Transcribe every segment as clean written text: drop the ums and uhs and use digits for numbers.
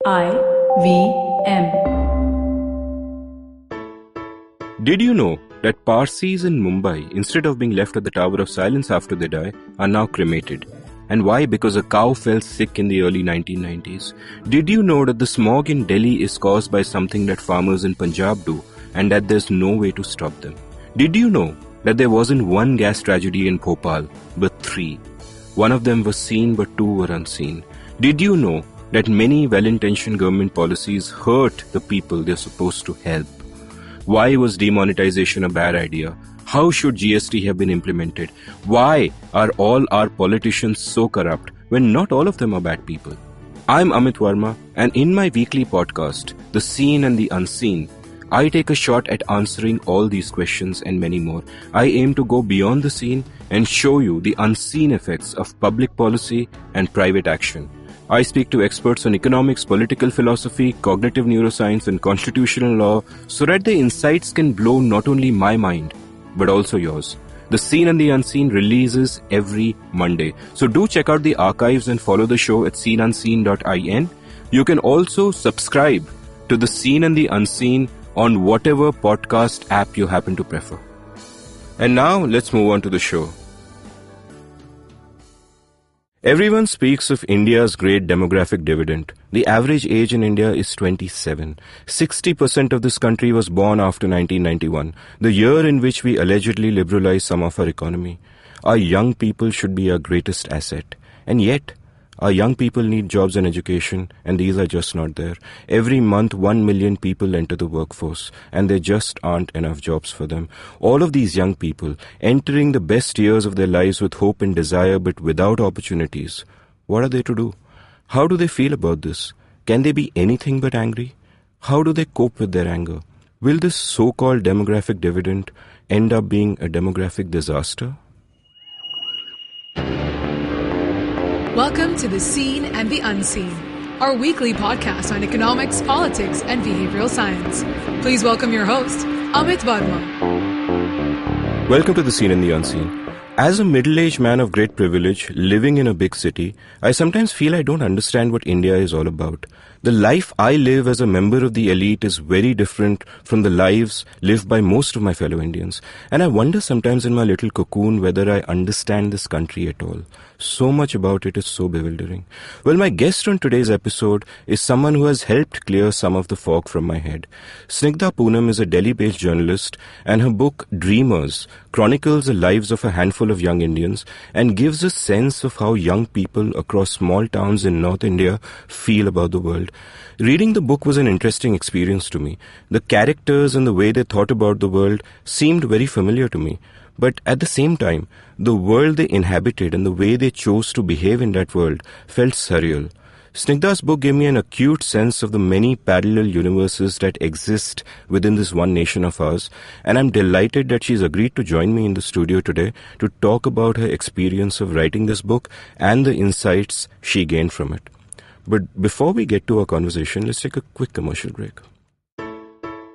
IVM. Did you know that Parsis in Mumbai, instead of being left at the Tower of Silence after they die, are now cremated? And why? Because a cow fell sick in the early 1990s. Did you know that the smog in Delhi is caused by something that farmers in Punjab do, and that there's no way to stop them? Did you know that there wasn't one gas tragedy in Bhopal, but three? One of them was seen, but two were unseen. Did you know that many well-intentioned government policies hurt the people they're supposed to help? Why was demonetization a bad idea? How should GST have been implemented? Why are all our politicians so corrupt when not all of them are bad people? I'm Amit Varma, and in my weekly podcast, The Seen and the Unseen, I take a shot at answering all these questions and many more. I aim to go beyond the seen and show you the unseen effects of public policy and private action. I speak to experts on economics, political philosophy, cognitive neuroscience, and constitutional law so that their insights can blow not only my mind, but also yours. The Seen and the Unseen releases every Monday. So do check out the archives and follow the show at seenunseen.in. You can also subscribe to The Seen and the Unseen on whatever podcast app you happen to prefer. And now let's move on to the show. Everyone speaks of India's great demographic dividend. The average age in India is 27. 60% of this country was born after 1991, the year in which we allegedly liberalized some of our economy. Our young people should be our greatest asset. And yet, our young people need jobs and education, and these are just not there. Every month, 1 million people enter the workforce, and there just aren't enough jobs for them. All of these young people, entering the best years of their lives with hope and desire, but without opportunities. What are they to do? How do they feel about this? Can they be anything but angry? How do they cope with their anger? Will this so-called demographic dividend end up being a demographic disaster? Welcome to The Seen and the Unseen, our weekly podcast on economics, politics, and behavioral science. Please welcome your host, Amit Varma. Welcome to The Seen and the Unseen. As a middle-aged man of great privilege, living in a big city, I sometimes feel I don't understand what India is all about. The life I live as a member of the elite is very different from the lives lived by most of my fellow Indians. And I wonder sometimes in my little cocoon whether I understand this country at all. So much about it is so bewildering. Well, my guest on today's episode is someone who has helped clear some of the fog from my head. Snigdha Poonam is a Delhi-based journalist, and her book Dreamers chronicles the lives of a handful of young Indians and gives a sense of how young people across small towns in North India feel about the world. Reading the book was an interesting experience to me. The characters and the way they thought about the world seemed very familiar to me. But at the same time, the world they inhabited and the way they chose to behave in that world felt surreal. Snigdha's book gave me an acute sense of the many parallel universes that exist within this one nation of ours, and I'm delighted that she's agreed to join me in the studio today to talk about her experience of writing this book and the insights she gained from it. But before we get to our conversation, let's take a quick commercial break.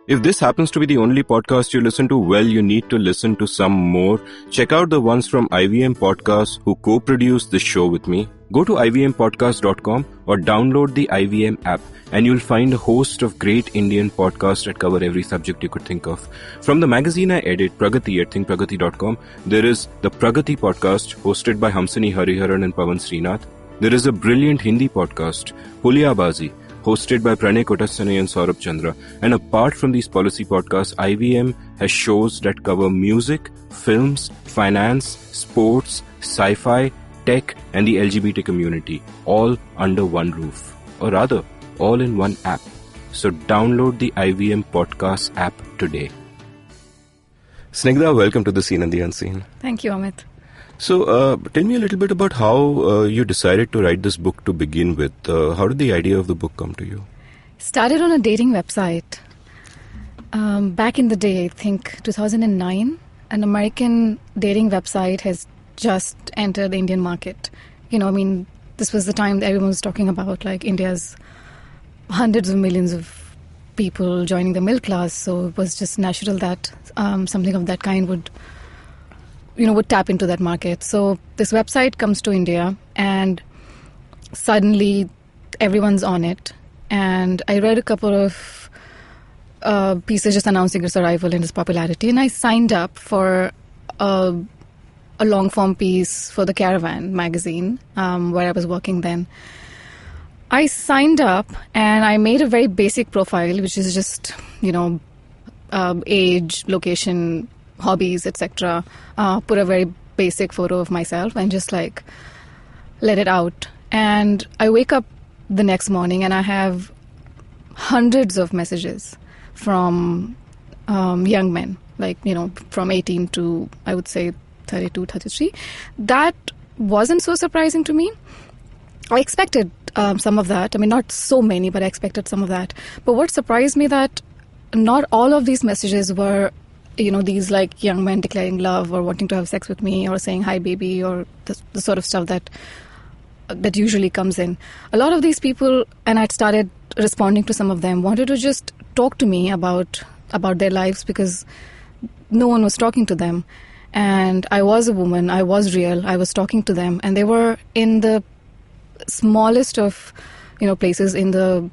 If this happens to be the only podcast you listen to, well, you need to listen to some more. Check out the ones from IVM Podcasts who co-produce this show with me. Go to ivmpodcast.com or download the IVM app and you'll find a host of great Indian podcasts that cover every subject you could think of. From the magazine I edit, Pragati at thinkpragati.com, there is the Pragati podcast hosted by Hamsini Hariharan and Pawan Srinath. There is a brilliant Hindi podcast, Pulyabazi, hosted by Pranay Kotasane and Saurabh Chandra. And apart from these policy podcasts, IVM has shows that cover music, films, finance, sports, sci-fi, tech, and the LGBT community, all under one roof. Or rather, all in one app. So download the IVM Podcast app today. Snigdha, welcome to The Seen and the Unseen. Thank you, Amit. So, tell me a little bit about how you decided to write this book to begin with. How did the idea of the book come to you? Started on a dating website. Back in the day, I think 2009, an American dating website has just entered the Indian market. This was the time that everyone was talking about, like India's hundreds of millions of people joining the middle class. So it was just natural that something of that kind would tap into that market. So this website comes to India and suddenly everyone's on it. and I read a couple of pieces just announcing its arrival and its popularity, and I signed up for a long-form piece for the Caravan magazine, where I was working then. I signed up and I made a very basic profile, which is just, age, location, hobbies, etc. Put a very basic photo of myself and just let it out. And I wake up the next morning and I have hundreds of messages from young men, from 18 to, I would say, 32, 33. That wasn't so surprising to me. I expected some of that. I mean, not so many, but I expected some of that. But what surprised me that not all of these messages were, these young men declaring love or wanting to have sex with me or saying hi baby or the sort of stuff that usually comes in. A lot of these people, and I'd started responding to some of them, wanted to just talk to me about their lives because no one was talking to them. And I was a woman, I was real, I was talking to them, and they were in the smallest of, places, in the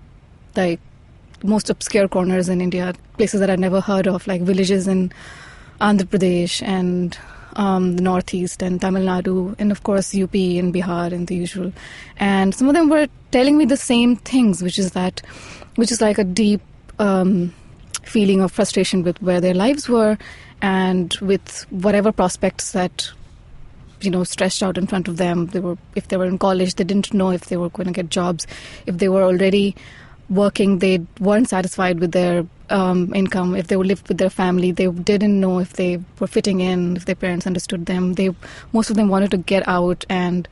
most obscure corners in India, places that I'd never heard of, like villages in Andhra Pradesh and the Northeast and Tamil Nadu, and of course UP and Bihar and the usual. And some of them were telling me the same things, which is like a deep feeling of frustration with where their lives were and with whatever prospects that stretched out in front of them. If they were in college, they didn't know if they were going to get jobs. If they were already working, they weren't satisfied with their income. If they lived with their family, they didn't know if they were fitting in, if their parents understood them. Most of them wanted to get out and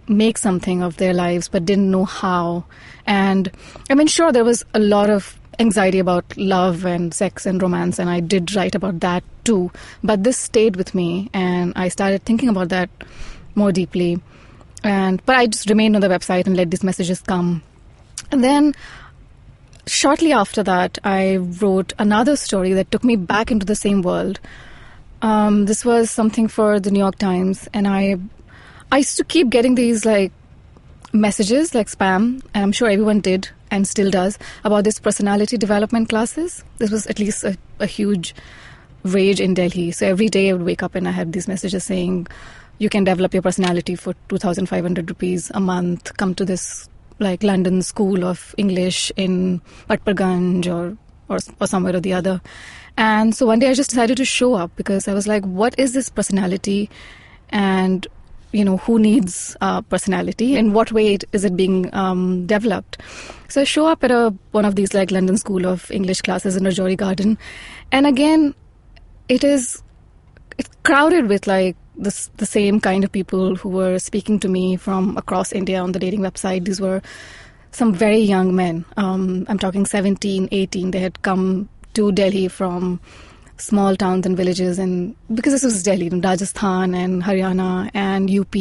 make something of their lives, but didn't know how. And I mean, sure, there was a lot of anxiety about love and sex and romance, and I did write about that too. But this stayed with me, and I started thinking about that more deeply. But I just remained on the website and let these messages come. And then shortly after that, I wrote another story that took me back into the same world. This was something for the New York Times, and I used to keep getting these messages like spam, and I'm sure everyone did and still does, about this personality development classes. This was at least a huge rage in Delhi. So every day I would wake up and I had these messages saying, you can develop your personality for 2,500 rupees a month. Come to this London School of English in Patparganj or somewhere or the other. And so one day I just decided to show up because I was like, what is this personality? And who needs personality? In what way is it being developed? So I show up at one of these London School of English classes in Rajouri Garden. And again, it's crowded with the same kind of people who were speaking to me from across India on the dating website. These were some very young men. I'm talking 17, 18. They had come to Delhi from small towns and villages, and because this was Delhi, Rajasthan and Haryana and UP,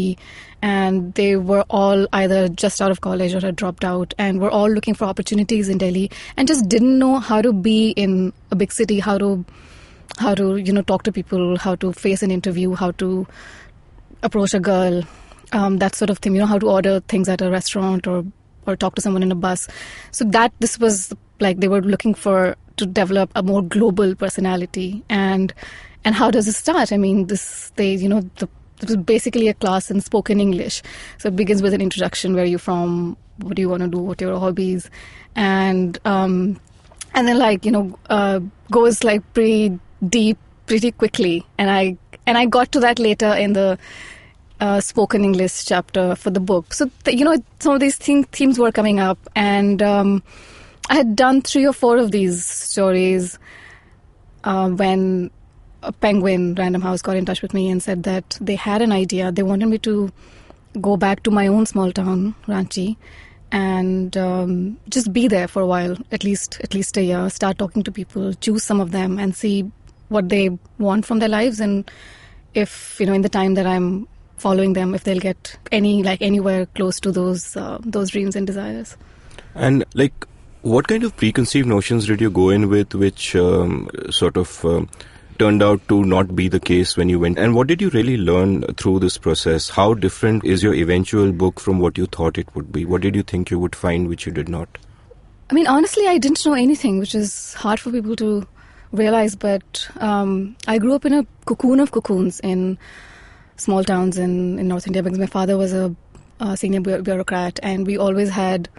and they were all either just out of college or had dropped out, and were all looking for opportunities in Delhi and just didn't know how to be in a big city, how to talk to people, how to face an interview, how to approach a girl, that sort of thing, how to order things at a restaurant or talk to someone in a bus. So this was they were looking to develop a more global personality. And how does it start? I mean, this was basically a class in spoken English. So it begins with an introduction: where are you from? What do you want to do? What are your hobbies? And then goes pretty deep pretty quickly. And I got to that later in the spoken English chapter for the book. So some of these themes were coming up, and I had done 3 or 4 of these stories when a Penguin Random House got in touch with me and said that they had an idea. They wanted me to go back to my own small town, Ranchi, and just be there for a while, at least a year, start talking to people, choose some of them and see what they want from their lives, and if, in the time that I'm following them, if they'll get anywhere close to those dreams and desires. And what kind of preconceived notions did you go in with, which turned out to not be the case when you went? And what did you really learn through this process? How different is your eventual book from what you thought it would be? What did you think you would find which you did not? I mean, honestly, I didn't know anything, which is hard for people to realize, but I grew up in a cocoon of cocoons in small towns in North India because my father was a senior bureaucrat, and we always had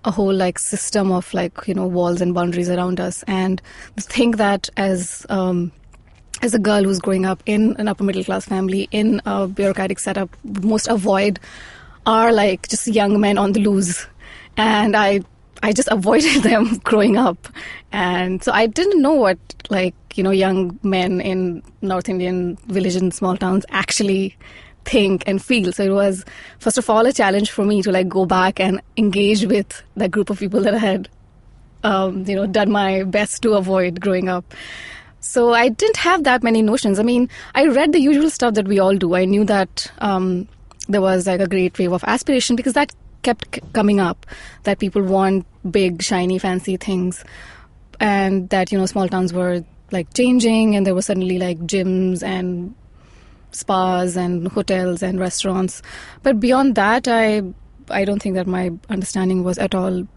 a whole like system of like, walls and boundaries around us. And to think that as a girl who's growing up in an upper middle class family in a bureaucratic setup, most avoid are like just young men on the loose, and I just avoided them growing up. And so I didn't know what young men in North Indian villages and small towns actually think and feel. So it was, first of all, a challenge for me to like go back and engage with that group of people that I had done my best to avoid growing up. So I didn't have that many notions. I mean, I read the usual stuff that we all do. I knew that there was like a great wave of aspiration because that kept coming up, that people want big, shiny, fancy things, and that, small towns were like changing, and there were suddenly like gyms and spas and hotels and restaurants. But beyond that, I don't think that my understanding was at all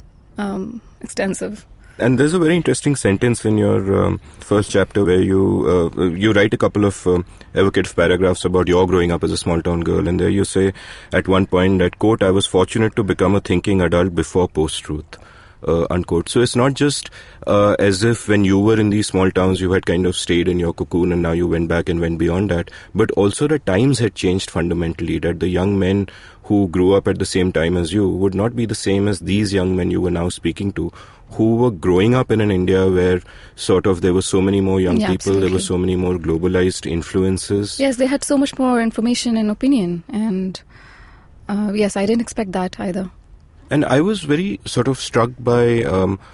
extensive. And there's a very interesting sentence in your first chapter where you write a couple of evocative paragraphs about your growing up as a small town girl, and there you say at one point that, quote, "I was fortunate to become a thinking adult before post-truth." Unquote. So it's not just as if when you were in these small towns you had kind of stayed in your cocoon and now you went back and went beyond that, but also the times had changed fundamentally, that the young men who grew up at the same time as you would not be the same as these young men you were now speaking to, who were growing up in an India where sort of there were so many more young people, absolutely. There were so many more globalized influences. Yes, they had so much more information and opinion, and yes, I didn't expect that either. And I was very sort of struck by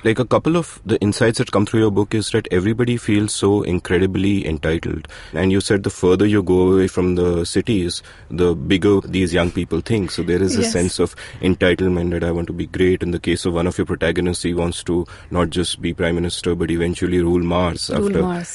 like a couple of the insights that come through your book is that everybody feels so incredibly entitled. And you said the further you go away from the cities, the bigger these young people think. So there is a sense of entitlement that I want to be great. In the case of one of your protagonists, he wants to not just be Prime Minister, but eventually rule Mars after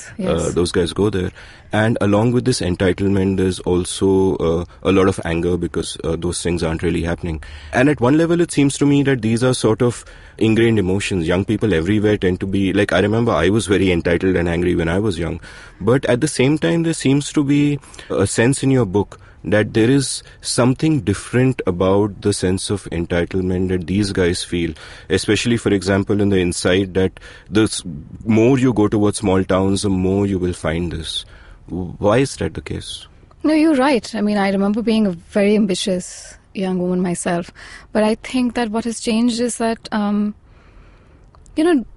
those guys go there. And along with this entitlement, there's also a lot of anger because those things aren't really happening. And at one level, it seems to me that these are sort of ingrained emotions. Young people everywhere tend to be, like, I remember I was very entitled and angry when I was young. But at the same time, there seems to be a sense in your book that there is something different about the sense of entitlement that these guys feel, especially, for example, in the insight that the more you go towards small towns, the more you will find this. Why is that the case? No, you're right. I mean, I remember being a very ambitious young woman myself. But I think that what has changed is that, no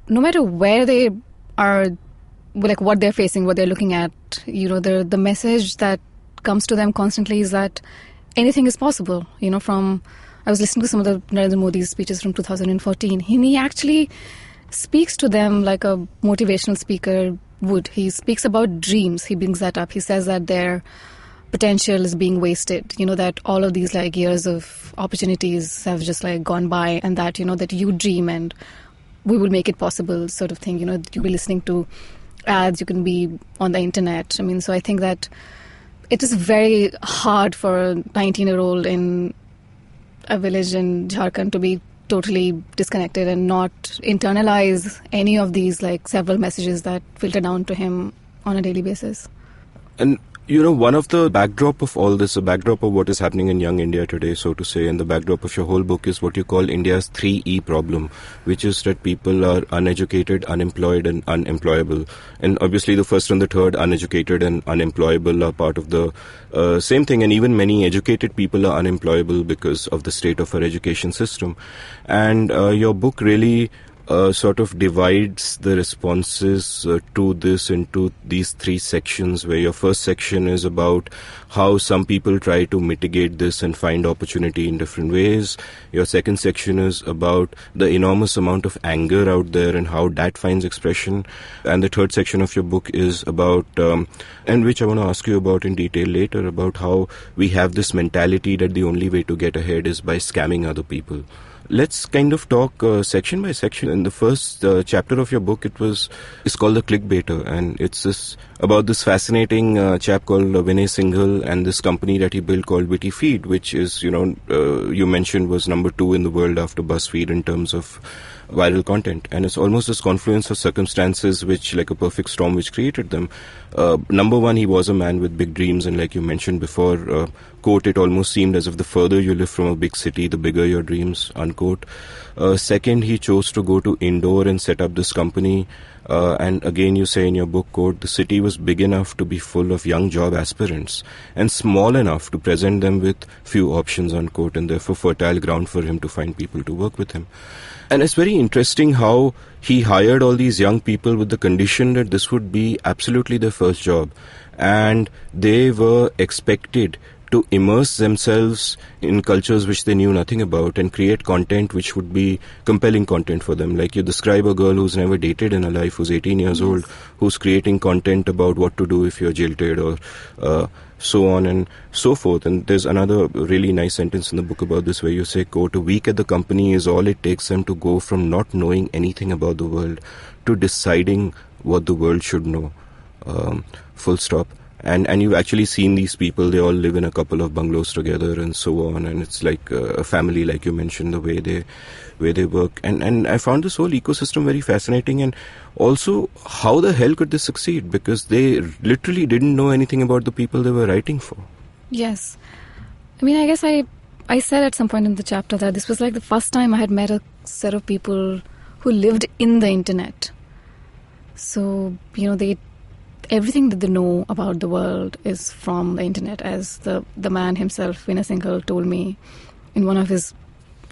matter where they are, like what they're facing, what they're looking at, the message that comes to them constantly is that anything is possible. I was listening to some of the Narendra Modi's speeches from 2014. He actually speaks to them like a motivational speaker would. He speaks about dreams. He brings that up. He says that their potential is being wasted, that all of these like years of opportunities have just like gone by, and that, that you dream and we will make it possible sort of thing. You'll be listening to ads, you can be on the internet. I mean, so I think that it is very hard for a 19-year-old in a village in Jharkhand to be totally disconnected and not internalize any of these like several messages that filter down to him on a daily basis. And one of the backdrop of all this, the backdrop of what is happening in young India today, so to say, and the backdrop of your whole book is what you call India's 3E problem, which is that people are uneducated, unemployed, and unemployable. And obviously the first and the third, uneducated and unemployable, are part of the same thing. And even many educated people are unemployable because of the state of our education system. And your book really sort of divides the responses to this into these three sections, where your first section is about how some people try to mitigate this and find opportunity in different ways. Your second section is about the enormous amount of anger out there and how that finds expression. And the third section of your book is about, and which I want to ask you about in detail later, about how we have this mentality that the only way to get ahead is by scamming other people. Let's kind of talk section by section. In the first chapter of your book, it's called The Clickbaiter, and it's about this fascinating chap called Vinay Singhal and this company that he built called Witty Feed, which is, you mentioned was number 2 in the world after BuzzFeed in terms of viral content, and it's almost this confluence of circumstances which, like a perfect storm, which created them. Number one, he was a man with big dreams, and like you mentioned before, quote, it almost seemed as if the further you live from a big city, the bigger your dreams, unquote. Second, he chose to go to Indore and set up this company. And again, you say in your book, quote, the city was big enough to be full of young job aspirants and small enough to present them with few options, unquote, and therefore fertile ground for him to find people to work with him. And it's very interesting how he hired all these young people with the condition that this would be absolutely their first job. And they were expected to immerse themselves in cultures which they knew nothing about and create content which would be compelling content for them. Like you describe a girl who's never dated in her life, who's 18 years old, who's creating content about what to do if you're jilted or so on and so forth. And there's another really nice sentence in the book about this where you say, quote, a week at the company is all it takes them to go from not knowing anything about the world to deciding what the world should know. Full stop. And you've actually seen these people, they all live in a couple of bungalows together and so on, and it's like a family, like you mentioned, the way they work. And I found this whole ecosystem very fascinating, and also how the hell could they succeed, because they literally didn't know anything about the people they were writing for. Yes. I mean, I guess I said at some point in the chapter that this was like the first time I had met a set of people who lived in the internet. So, everything that they know about the world is from the internet, as the man himself, Vinay Singhal, told me in one of his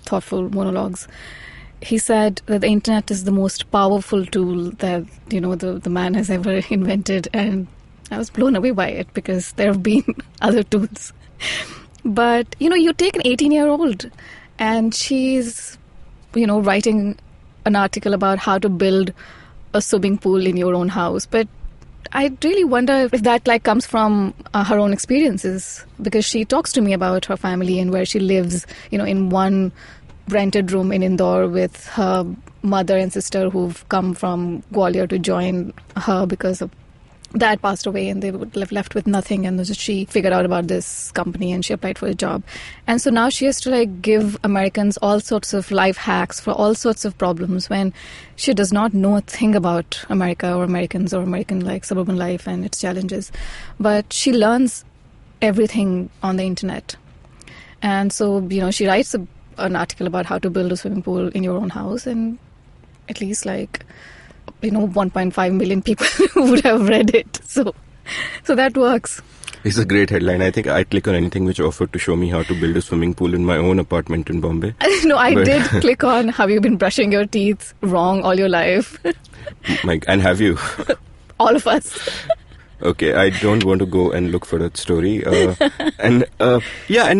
thoughtful monologues. He said that the internet is the most powerful tool that, the man has ever invented, and I was blown away by it because there have been other tools. But, you take an 18-year-old and she's, writing an article about how to build a swimming pool in your own house. But I really wonder if that comes from her own experiences, because she talks to me about her family and where she lives, in one rented room in Indore with her mother and sister who've come from Gwalior to join her because of dad passed away and they would have left with nothing, and so she figured out about this company and she applied for a job. And so now she has to give Americans all sorts of life hacks for all sorts of problems when she does not know a thing about America or Americans or American suburban life and its challenges. But she learns everything on the internet. And so, she writes an article about how to build a swimming pool in your own house, and at least 1.5 million people would have read it. So that works. It's a great headline. I think I'd click on anything which offered to show me how to build a swimming pool in my own apartment in Bombay. No, I did click on, have you been brushing your teeth wrong all your life? And have you? All of us. Okay, I don't want to go and look for that story. And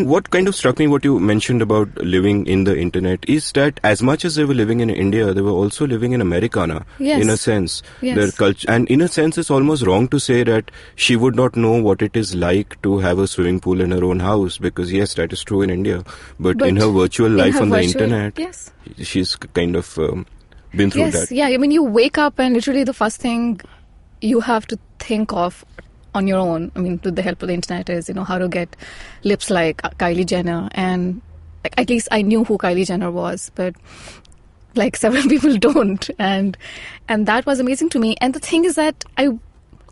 what kind of struck me, what you mentioned about living in the internet, is that as much as they were living in India, they were also living in Americana, in a sense. Yes. Their culture, and in a sense, it's almost wrong to say that she would not know what it is like to have a swimming pool in her own house, because yes, that is true in India. But in her virtual life on the internet, yes, she's kind of been through that. Yeah, I mean, you wake up and literally the first thing you have to think of on your own, with the help of the internet, is, how to get lips like Kylie Jenner. And at least I knew who Kylie Jenner was, but several people don't. And that was amazing to me. And the thing is that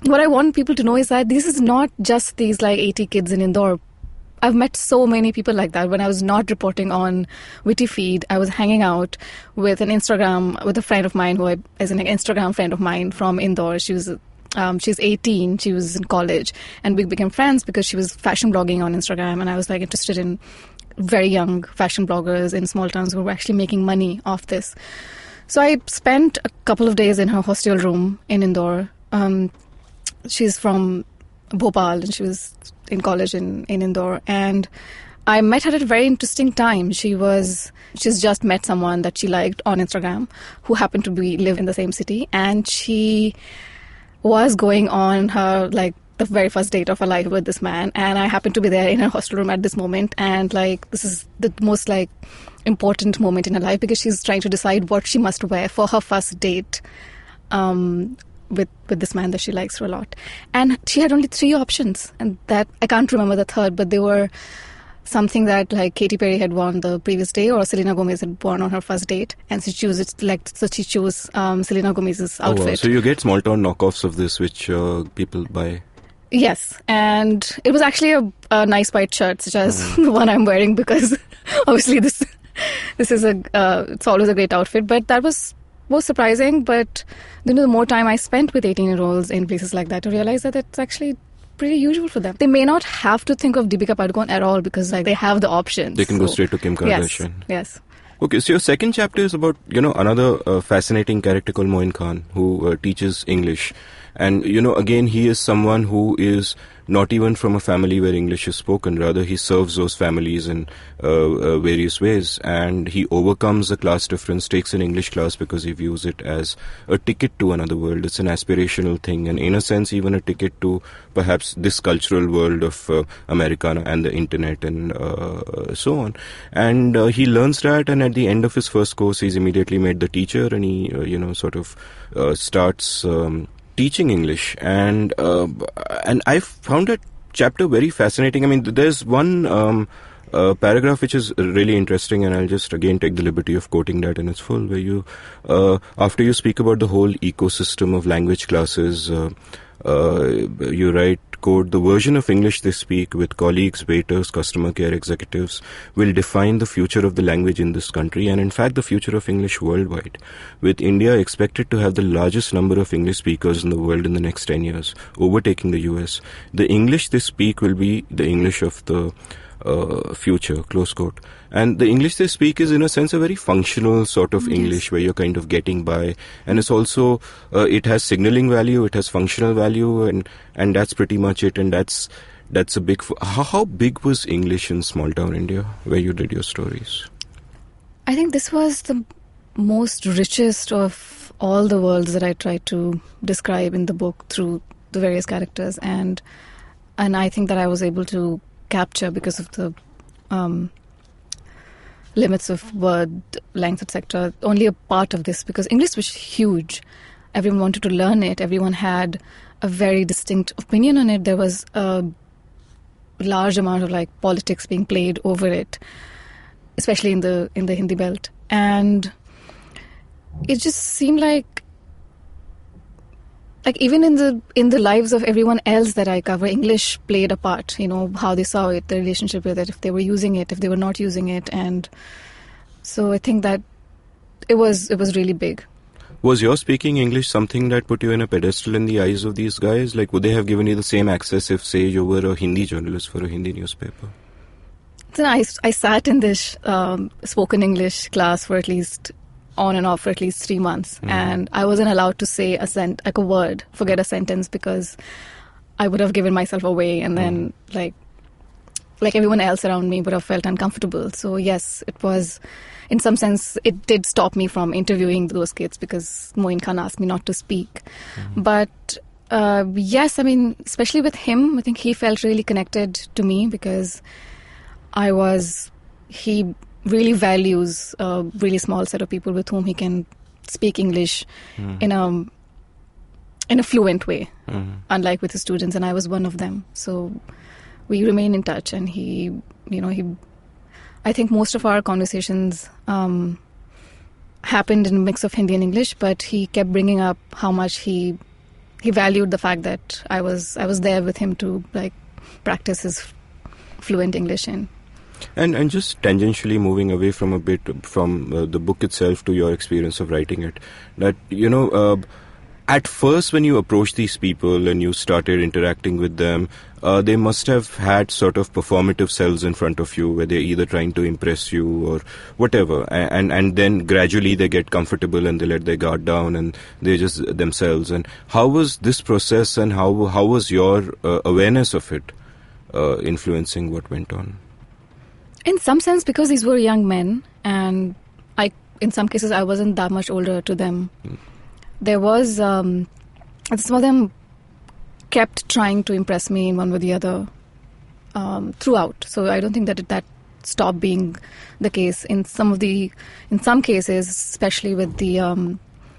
what I want people to know is that this is not just these 80 kids in Indore. I've met so many people like that. When I was not reporting on Witty Feed, I was hanging out with a friend of mine who is an Instagram friend of mine from Indore. She's 18. She was in college, and we became friends because she was fashion blogging on Instagram, and I was interested in very young fashion bloggers in small towns who were actually making money off this. So I spent a couple of days in her hostel room in Indore. She's from Bhopal, and she was in college in Indore, and I met her at a very interesting time. She's just met someone that she liked on Instagram who happened to live in the same city, and she was going on her the very first date of her life with this man, and I happened to be there in her hostel room at this moment, and this is the most important moment in her life because she's trying to decide what she must wear for her first date with this man that she likes a lot. And she had only 3 options, and that I can't remember the third, but they were something that like Katy Perry had worn the previous day, or Selena Gomez had worn on her first date, and she chose Selena Gomez's outfit. Oh, wow. So you get small town knockoffs of this, which people buy. Yes, and it was actually a nice white shirt, such as the one I'm wearing, because obviously this is it's always a great outfit. But that was most surprising. But the more time I spent with 18-year-olds in places like that, to realize that it's actually pretty usual for them. They may not have to think of Deepika Padukone at all, because like they have the options. They can go straight to Kim Kardashian. Yes. Okay, so your second chapter is about, another fascinating character called Moin Khan, who teaches English. And, again, he is someone who is not even from a family where English is spoken. Rather, he serves those families in various ways. And he overcomes the class difference, takes an English class because he views it as a ticket to another world. It's an aspirational thing. And in a sense, even a ticket to perhaps this cultural world of Americana and the internet and so on. And he learns that. And at the end of his first course, he's immediately made the teacher. And he, starts teaching English, and I found that chapter very fascinating. I mean, there's one paragraph which is really interesting, and I'll just again take the liberty of quoting that in its full, where you, after you speak about the whole ecosystem of language classes, you write, quote, "The version of English they speak with colleagues, waiters, customer care executives will define the future of the language in this country, and in fact the future of English worldwide, with India expected to have the largest number of English speakers in the world in the next 10 years, overtaking the US. The English they speak will be the English of the future," close quote. And the English they speak is in a sense a very functional sort of English, where you're kind of getting by, and it's also it has signaling value, it has functional value, and that's pretty much it. And that's a big how big was English in small town India where you did your stories? I think this was the most richest of all the worlds that I tried to describe in the book through the various characters, and I think that I was able to capture, because of the limits of word length, etc., only a part of this, because English was huge. Everyone wanted to learn it. Everyone had a very distinct opinion on it. There was a large amount of like politics being played over it, especially in the Hindi belt, and it just seemed like even in the lives of everyone else that I cover, English played a part. How they saw it, the relationship with it, if they were using it, if they were not using it, and so I think that it was really big. Was your speaking English something that put you in a pedestal in the eyes of these guys? Like, would they have given you the same access if, say, you were a Hindi journalist for a Hindi newspaper? So I sat in this spoken English class for at least on and off for at least 3 months, and I wasn't allowed to say a word, forget a sentence, because I would have given myself away, and then like everyone else around me would have felt uncomfortable. So yes, it was, in some sense, it did stop me from interviewing those kids, because Moin Khan asked me not to speak. But yes, I mean, especially with him, I think he felt really connected to me, because he really values a really small set of people with whom he can speak English in a fluent way, unlike with his students, and I was one of them. So we remain in touch, and I think most of our conversations happened in a mix of Hindi and English, but he kept bringing up how much he valued the fact that I was there with him to like practice his fluent English in. And just tangentially moving away from a bit from the book itself to your experience of writing it, that, at first when you approached these people and you started interacting with them, they must have had sort of performative selves in front of you, where they're either trying to impress you or whatever, and then gradually they get comfortable and they let their guard down and they're just themselves. And how was this process, and how was your awareness of it influencing what went on? In some sense, because these were young men, and in some cases I wasn't that much older to them, there was some of them kept trying to impress me in one way or the other throughout. So I don't think that stopped being the case. In some cases, especially with the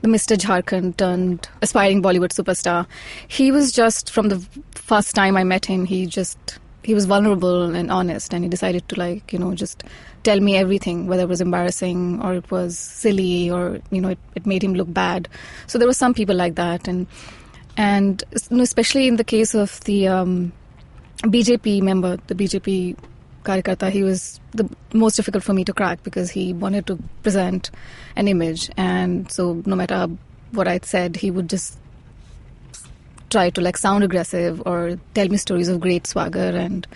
Mr. Jharkhand turned aspiring Bollywood superstar, he was just, from the first time I met him, he just he was vulnerable and honest, and he decided to just tell me everything, whether it was embarrassing or it was silly or it made him look bad. So there were some people like that, and especially in the case of the BJP member, the BJP Karyakarta, he was the most difficult for me to crack because he wanted to present an image, and so no matter what I'd said, he would just try to sound aggressive or tell me stories of great swagger and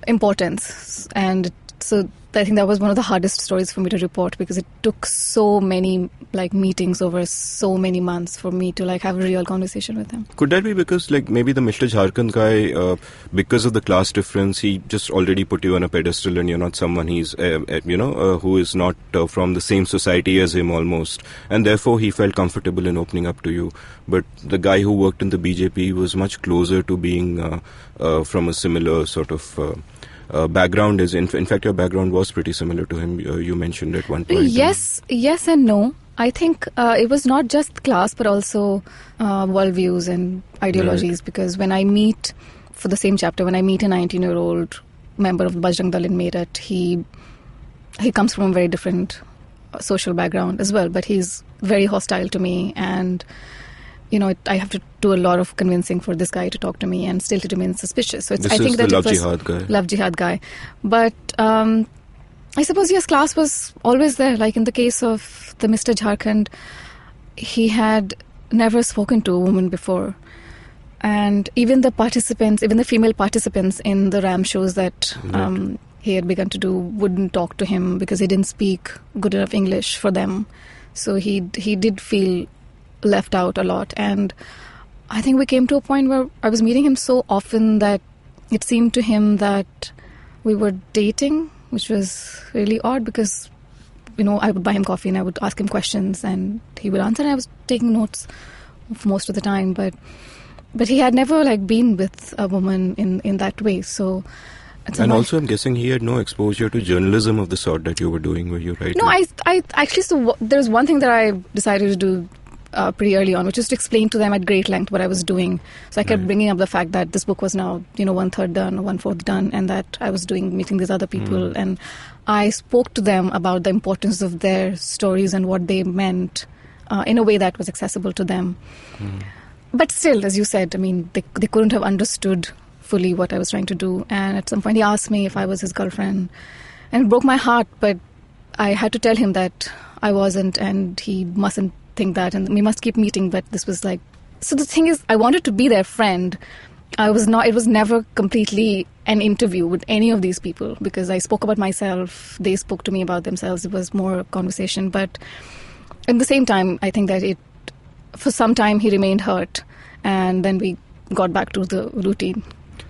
importance. And so I think that was one of the hardest stories for me to report because it took so many meetings over so many months for me to have a real conversation with him. Could that be because maybe the Mr. Jharkhand guy, because of the class difference, he just already put you on a pedestal and you're not someone who is not from the same society as him almost, and therefore he felt comfortable in opening up to you. But the guy who worked in the BJP was much closer to being from a similar sort of background. In fact, your background was pretty similar to him. You mentioned at one point. Yes and no. I think it was not just class, but also worldviews and ideologies. Right. Because when I meet, for the same chapter, when I meet a 19-year-old member of the Bajrang Dal in Meerut, he comes from a very different social background as well. But he's very hostile to me, and I have to do a lot of convincing for this guy to talk to me and still to remain suspicious. So I think that it was love jihad guy. But I suppose, yes, class was always there. Like in the case of the Mr. Jharkhand, he had never spoken to a woman before. And even the female participants in the RAM shows that he had begun to do wouldn't talk to him because he didn't speak good enough English for them. So he did feel left out a lot. And I think we came to a point where I was meeting him so often that it seemed to him that we were dating, which was really odd because, I would buy him coffee and I would ask him questions and he would answer and I was taking notes most of the time. But he had never been with a woman in that way. So. And also, I'm guessing he had no exposure to journalism of the sort that you were doing where you write. No, I actually, so there's one thing that I decided to do pretty early on, which is to explain to them at great length what I was doing. So I kept bringing up the fact that this book was now, 1/3 done or 1/4 done, and that I was meeting these other people. And I spoke to them about the importance of their stories and what they meant in a way that was accessible to them. But still, as you said, they couldn't have understood fully what I was trying to do. And at some point he asked me if I was his girlfriend. And it broke my heart, but I had to tell him that I wasn't, and he mustn't think that, and we must keep meeting. But this was so the thing is, I wanted to be their friend. It was never completely an interview with any of these people because I spoke about myself, they spoke to me about themselves. It was more a conversation. But at the same time, I think that for some time he remained hurt, and then we got back to the routine.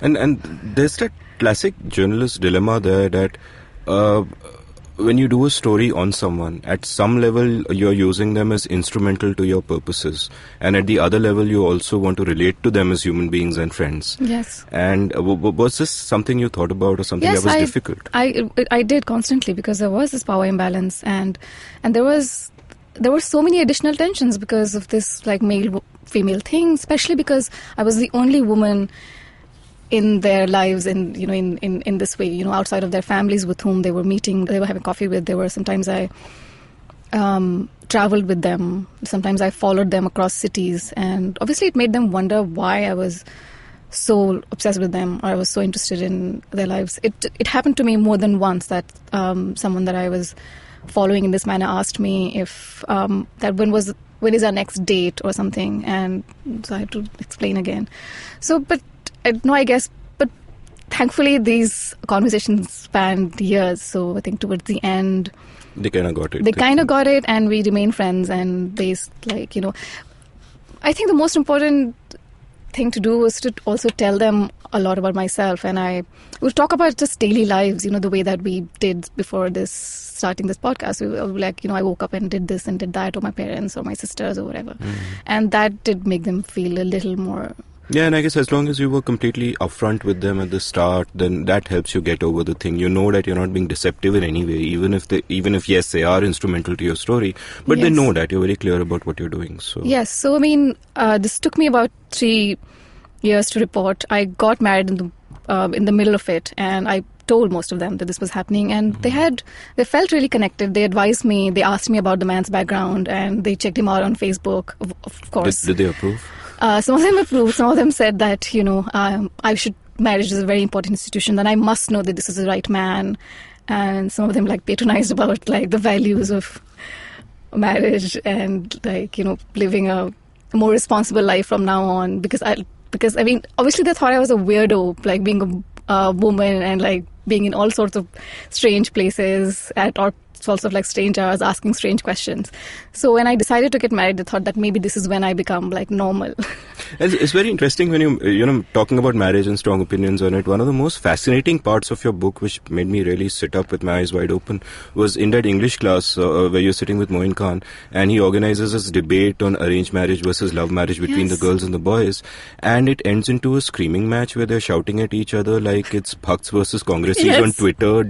And there's that classic journalist dilemma there that when you do a story on someone, at some level you're using them as instrumental to your purposes, and at the other level you also want to relate to them as human beings and friends. Yes. And was this something you thought about, or something that was difficult? I did constantly, because there was this power imbalance, and there were so many additional tensions because of this male-female thing, especially because I was the only woman in their lives in this way, outside of their families with whom they were meeting, they were having coffee with. Sometimes I traveled with them, sometimes I followed them across cities, and obviously it made them wonder why I was so obsessed with them, or I was so interested in their lives. It happened to me more than once that someone that I was following in this manner asked me if that when is our next date or something, and so I had to explain again. So, but thankfully these conversations spanned years. So I think towards the end, they kind of got it. They kind of got it, and we remained friends. And they I think the most important thing to do was to also tell them a lot about myself, and I would talk about just daily lives, the way that we did before starting this podcast. We were I woke up and did this and did that, or my parents or my sisters or whatever. And that did make them feel a little more. Yeah, and I guess as long as you were completely upfront with them at the start, then that helps you get over the thing. You know that you're not being deceptive in any way, even if yes, they are instrumental to your story, but they know that you're very clear about what you're doing. So yes, so this took me about 3 years to report. I got married in the middle of it, and I told most of them that this was happening, and they felt really connected. They advised me, they asked me about the man's background, and they checked him out on Facebook, of course. Did they approve? Some of them approved. Some of them said that, marriage is a very important institution, that I must know that this is the right man. And some of them patronized about the values of marriage and living a more responsible life from now on. Because I mean, obviously they thought I was a weirdo, being a woman and being in all sorts of strange places at all sorts of strange hours, asking strange questions. So when I decided to get married, I thought that maybe this is when I become normal. It's very interesting when you talking about marriage and strong opinions on it. One of the most fascinating parts of your book, which made me really sit up with my eyes wide open, was in that English class where you're sitting with Moin Khan, and he organizes this debate on arranged marriage versus love marriage between the girls and the boys, and it ends into a screaming match where they're shouting at each other like it's Bhakts versus Congresses on Twitter.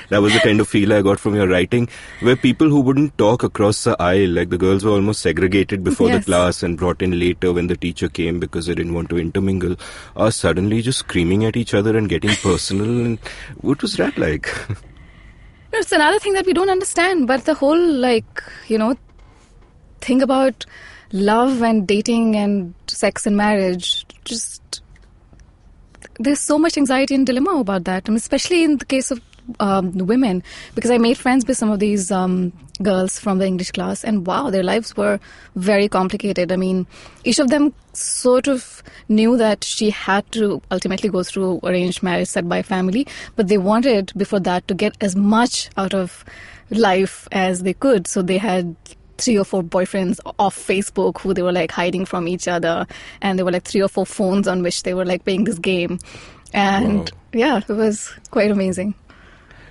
That was the kind of feel I got from your writing, where people who wouldn't talk across the aisle, the girls were almost segregated before the class and brought in later when the teacher came because they didn't want to intermingle, are suddenly just screaming at each other and getting personal. And what was that like? It's another thing that we don't understand, but the whole thing about love and dating and sex and marriage, just there's so much anxiety and dilemma about that, especially in the case of women, because I made friends with some of these girls from the English class, and wow, their lives were very complicated. I mean, each of them sort of knew that she had to ultimately go through arranged marriage set by family, but they wanted before that to get as much out of life as they could. So they had 3 or 4 boyfriends off Facebook who they were hiding from each other, and there were 3 or 4 phones on which they were playing this game, and it was quite amazing.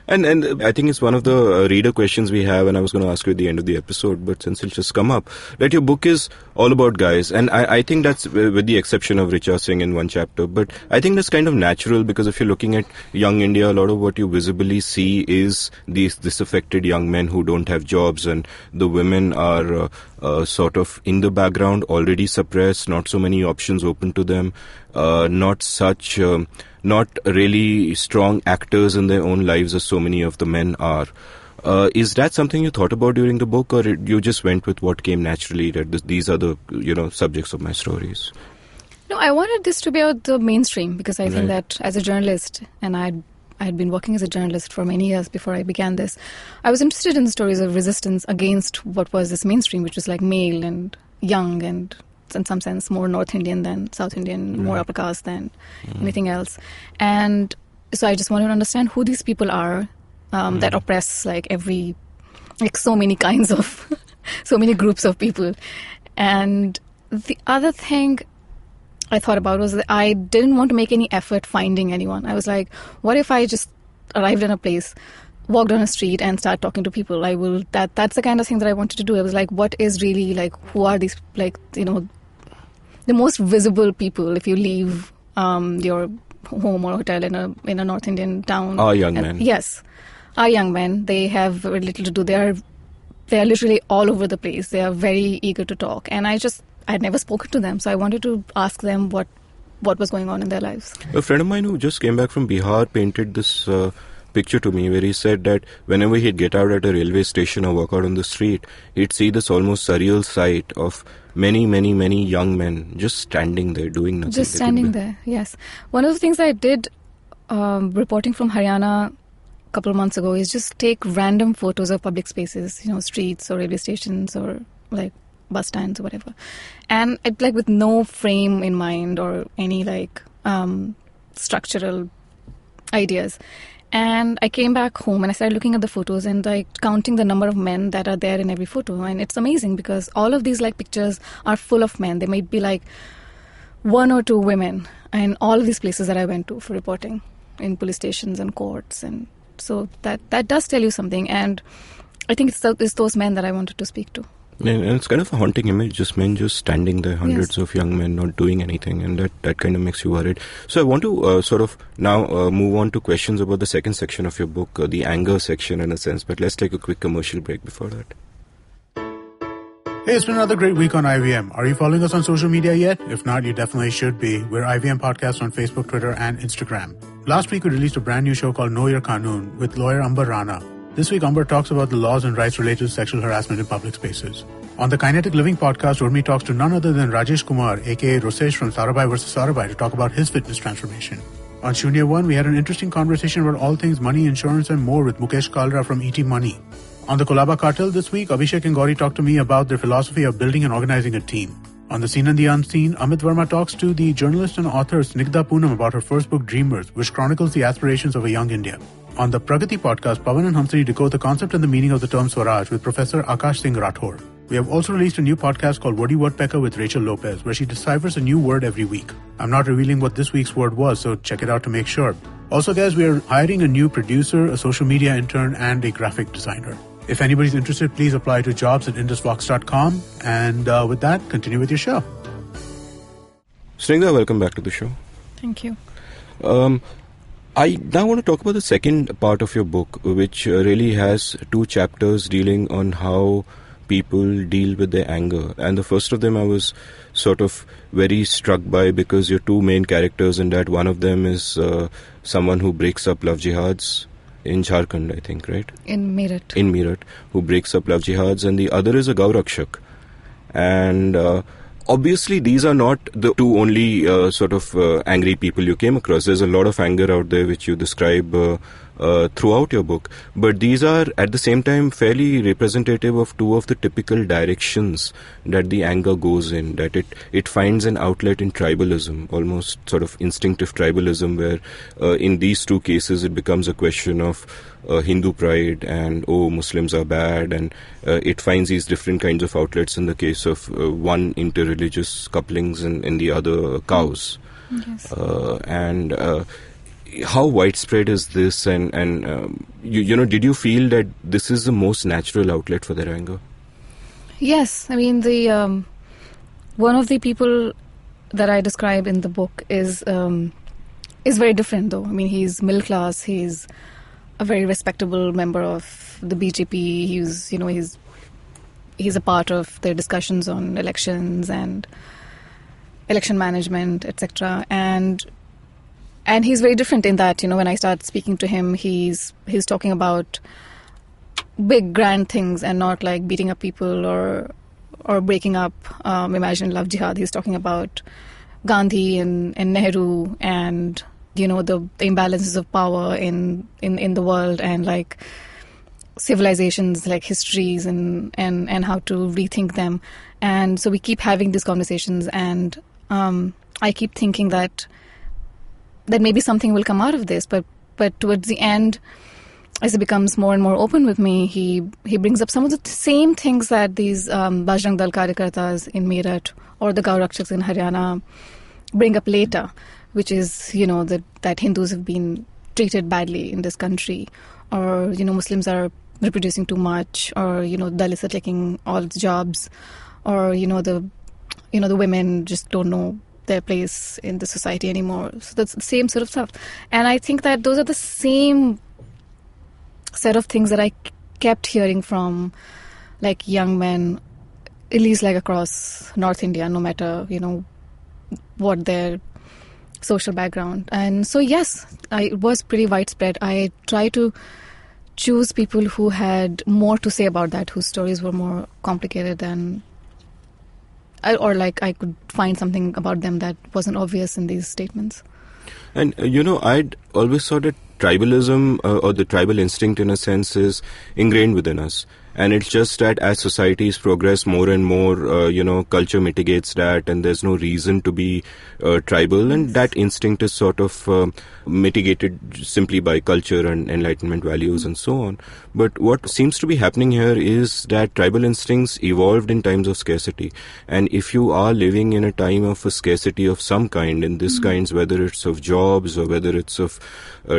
And I think it's one of the reader questions we have, and I was going to ask you at the end of the episode, but since it's just come up, that your book is all about guys. And I think that's, with the exception of Richa Singh in one chapter, but I think that's kind of natural, because if you're looking at young India, a lot of what you visibly see is these disaffected young men who don't have jobs, and the women are sort of in the background, already suppressed, not so many options open to them, not really strong actors in their own lives as so many of the men are. Is that something you thought about during the book, or you just went with what came naturally, that these are the subjects of my stories? No, I wanted this to be about the mainstream, because I think that as a journalist, and I had been working as a journalist for many years before I began this, I was interested in the stories of resistance against what was this mainstream, which was male and young and in some sense more North Indian than South Indian, more upper caste than anything else. And so I just wanted to understand who these people are that oppress so many kinds of, so many groups of people. And the other thing I thought about was that I didn't want to make any effort finding anyone. I was like, what if I just arrived in a place, walked down a street and start talking to people? That's the kind of thing that I wanted to do. I was like, what is really who are these, the most visible people if you leave your home or hotel in a North Indian town? Are young men. Yes, are young men. They have very little to do. They are literally all over the place. They are very eager to talk, and I'd never spoken to them, so I wanted to ask them what was going on in their lives. A friend of mine who just came back from Bihar painted this picture to me, where he said that whenever he'd get out at a railway station or walk out on the street, he'd see this almost surreal sight of many, many, many young men just standing there doing nothing. Just standing there, yes. One of the things I did reporting from Haryana a couple of months ago is just take random photos of public spaces, streets or railway stations or bus stands or whatever, and with no frame in mind or any structural ideas. And I came back home and I started looking at the photos and counting the number of men that are there in every photo. And it's amazing because all of these pictures are full of men. There might be 1 or 2 women in all of these places that I went to for reporting, in police stations and courts. And so that does tell you something. And I think it's those men that I wanted to speak to. And it's kind of a haunting image, just men just standing there, hundreds of young men not doing anything, and that kind of makes you worried. So I want to sort of now move on to questions about the second section of your book, the anger section in a sense, but let's take a quick commercial break before that. Hey, it's been another great week on IVM. Are you following us on social media yet? If not, you definitely should be. We're IVM Podcast on Facebook, Twitter, and Instagram. Last week, we released a brand new show called Know Your Qanun with lawyer Amber Rana. This week, Amber talks about the laws and rights related to sexual harassment in public spaces. On the Kinetic Living Podcast, Urmi talks to none other than Rajesh Kumar, aka Rosesh from Sarabhai vs. Sarabhai, to talk about his fitness transformation. On Shunya 1, we had an interesting conversation about all things money, insurance, and more with Mukesh Kalra from ET Money. On the Kolaba Cartel this week, Abhishek and Gauri talk to me about their philosophy of building and organizing a team. On the Scene and the Unseen, Amit Varma talks to the journalist and author Snigdha Poonam about her first book, Dreamers, which chronicles the aspirations of a young India. On the Pragati podcast, Pawan and Hamsari decode the concept and the meaning of the term Swaraj with Professor Akash Singh Rathore. We have also released a new podcast called Woody Woodpecker with Rachel Lopez, where she deciphers a new word every week. I'm not revealing what this week's word was, so check it out to make sure. Also, guys, we are hiring a new producer, a social media intern, and a graphic designer. If anybody's interested, please apply to jobs@indusvox.com. And with that, continue with your show. Snigdha, welcome back to the show. Thank you. I now want to talk about the second part of your book, which really has two chapters dealing on how people deal with their anger. And the first of them I was sort of very struck by because your two main characters in that, one of them is someone who breaks up love jihads in Jharkhand, I think, right? In Meerut. In Meerut, who breaks up love jihads, and the other is a Gaurakshak. And obviously, these are not the two only angry people you came across. There's a lot of anger out there which you describe throughout your book. But these are, at the same time, fairly representative of two of the typical directions that the anger goes in, that it finds an outlet in tribalism, almost sort of instinctive tribalism, where in these two cases it becomes a question of Hindu pride and, Muslims are bad, and it finds these different kinds of outlets in the case of one interreligious couplings and in the other cows. Yes. How widespread is this, and did you feel that this is the most natural outlet for their anger? Yes, I mean, the one of the people that I describe in the book is very different, though. I mean, he's middle class. He's a very respectable member of the BJP. He's a part of their discussions on elections and election management, etc. And he's very different in that, when I start speaking to him, he's talking about big, grand things and not like beating up people or breaking up. Imagine love jihad. He's talking about Gandhi and Nehru and, the imbalances of power in the world and like civilizations, like histories and how to rethink them. And so we keep having these conversations, and I keep thinking that maybe something will come out of this, but towards the end, as it becomes more and more open with me, he brings up some of the same things that these Bajrang Dal Karyakartas in Meerut or the Gaurakshaks in Haryana bring up later, which is, that Hindus have been treated badly in this country, or, Muslims are reproducing too much, or, Dalits are taking all the jobs, or, the women just don't know their place in the society anymore. So that's the same sort of stuff. And I think that those are the same set of things that I kept hearing from like young men, at least like across North India, no matter, what their social background. And so, yes, it was pretty widespread. I try to choose people who had more to say about that, whose stories were more complicated than I could find something about them that wasn't obvious in these statements. And, I'd always thought that tribalism or the tribal instinct, in a sense, is ingrained within us. And it's just that as societies progress more and more, culture mitigates that, and there's no reason to be tribal. And that instinct is sort of mitigated simply by culture and enlightenment values and so on. But what seems to be happening here is that tribal instincts evolved in times of scarcity. And if you are living in a time of a scarcity of some kind, in this kinds, whether it's of jobs or whether it's of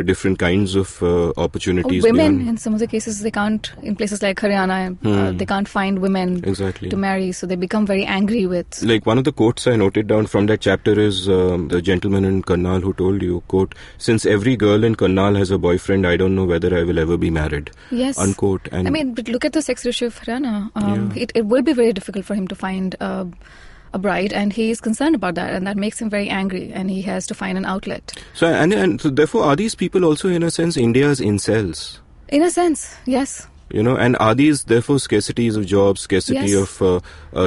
different different kinds of opportunities. Women, in some of the cases, they can't, in places like Haryana, they can't find women to marry, so they become very angry with... Like one of the quotes I noted down from that chapter is the gentleman in Karnal who told you, quote, "Since every girl in Karnal has a boyfriend, I don't know whether I will ever be married." Yes. Unquote. And I mean, but look at the sex ratio of Haryana. It will be very difficult for him to find a bride, and he is concerned about that, and that makes him very angry, and he has to find an outlet. So, and so therefore, are these people also, in a sense, India's incels? In a sense, yes. And are these therefore scarcities of jobs, scarcity of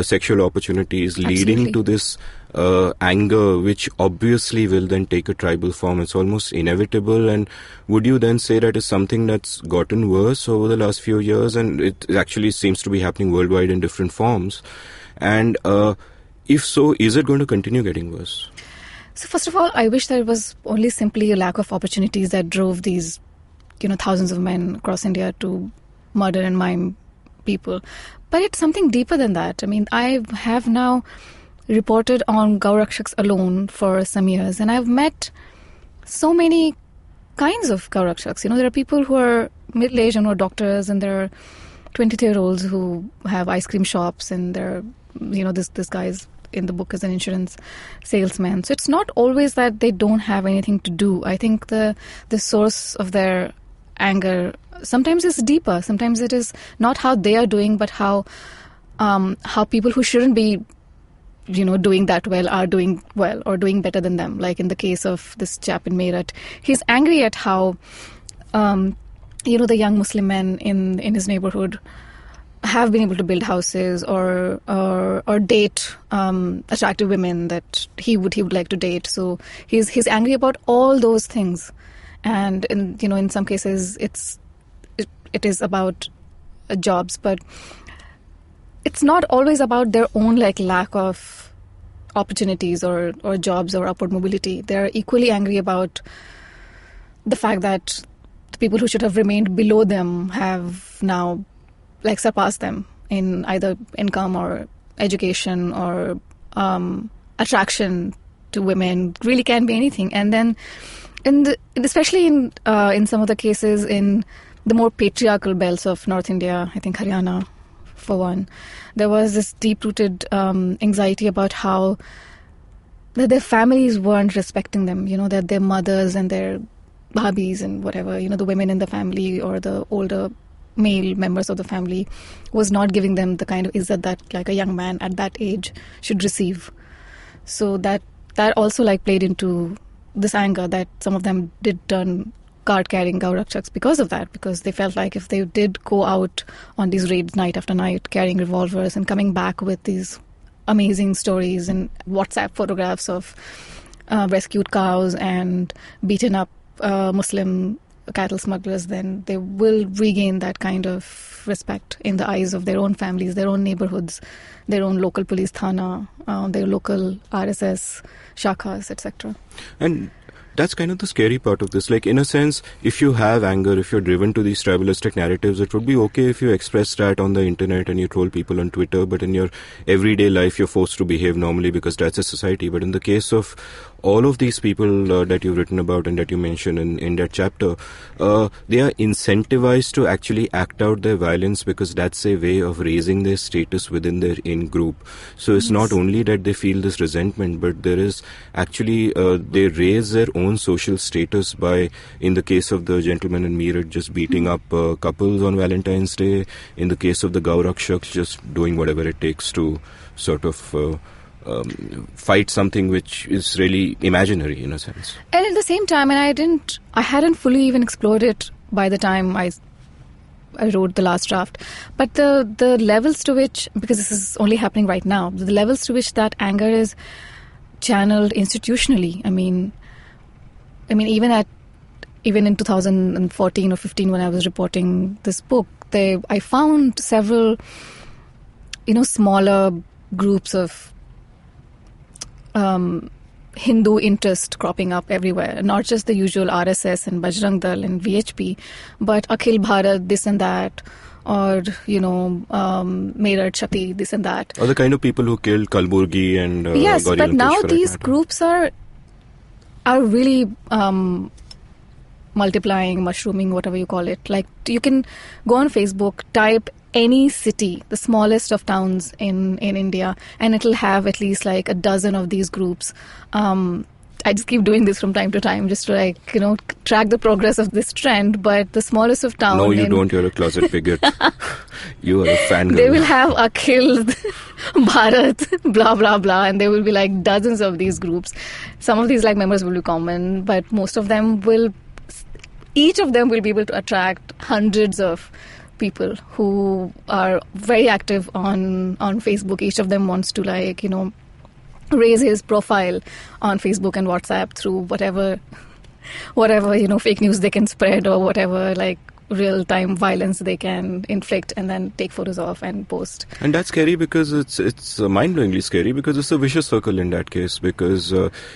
sexual opportunities leading to this anger, which obviously will then take a tribal form? It's almost inevitable. And would you then say that is something that's gotten worse over the last few years, and it actually seems to be happening worldwide in different forms? And if so, is it going to continue getting worse? So first of all, I wish that it was only simply a lack of opportunities that drove these, thousands of men across India to murder and maim people. But it's something deeper than that. I mean, I have now reported on Gaurakshaks alone for some years, and I've met so many kinds of Gaurakshaks. There are people who are middle-aged and who are doctors, and there are 23-year-olds who have ice cream shops, and there are, this guy's in the book as an insurance salesman. So it's not always that they don't have anything to do. I think the source of their anger sometimes is deeper. Sometimes it is not how they are doing, but how people who shouldn't be doing that well are doing well or doing better than them. Like in the case of this chap in Meerut, he's angry at how the young Muslim men in his neighborhood have been able to build houses or date attractive women that he would like to date. So he's angry about all those things, and in some cases it is about jobs, but it's not always about their own lack of opportunities or jobs or upward mobility. They're equally angry about the fact that the people who should have remained below them have now surpassed them in either income or education or attraction to women. Really can be anything. And then especially in some of the cases in the more patriarchal belts of North India, I think Haryana for one, there was this deep-rooted anxiety about how that their families weren't respecting them, that their mothers and their bhabis and whatever, the women in the family or the older male members of the family was not giving them the kind of izzat that a young man at that age should receive. So that also played into this anger that some of them did turn card-carrying Gaurakshaks because of that, because they felt like if they did go out on these raids night after night carrying revolvers and coming back with these amazing stories and WhatsApp photographs of rescued cows and beaten up Muslim cattle smugglers, then they will regain that kind of respect in the eyes of their own families, their own neighborhoods, their own local police thana, their local RSS shakhas, etc. And that's kind of the scary part of this. In a sense, if you have anger, if you're driven to these tribalistic narratives, it would be okay if you express that on the internet and you troll people on Twitter, but in your everyday life, you're forced to behave normally because that's a society. But in the case of all of these people that you've written about and that you mentioned in that chapter, they are incentivized to actually act out their violence because that's a way of raising their status within their in-group. So it's not only that they feel this resentment, but there is actually, they raise their own social status by, in the case of the gentleman in Meerut, just beating up couples on Valentine's Day. In the case of the Gaurakshaks, just doing whatever it takes to sort of fight something which is really imaginary in a sense. And at the same time, and I hadn't fully even explored it by the time I wrote the last draft, but the levels to which, because this is only happening right now, the levels to which that anger is channeled institutionally. I mean even in 2014 or 15 when I was reporting this book, I found several smaller groups of Hindu interest cropping up everywhere, not just the usual RSS and Bajrang Dal and VHP, but Akhil Bharat, this and that, or, Meerut Shakti, this and that. Or the kind of people who killed Kalburgi and yes, Gauri but Lankush, now these groups are really multiplying, mushrooming, whatever you call it. Like, you can go on Facebook, type any city, the smallest of towns in India, and it'll have at least like a dozen of these groups. I just keep doing this from time to time just to track the progress of this trend. But the smallest of towns... No, you don't. You're a closet bigot. You are a fangirl. They will have Akhil, Bharat, blah, blah, blah. And there will be like dozens of these groups. Some of these like members will be common, but most of them will... Each of them will be able to attract hundreds of people who are very active on Facebook. Each of them wants to raise his profile on Facebook and WhatsApp through whatever fake news they can spread or whatever real-time violence they can inflict, and then take photos of and post. And that's scary because it's mind-blowingly scary because it's a vicious circle in that case, because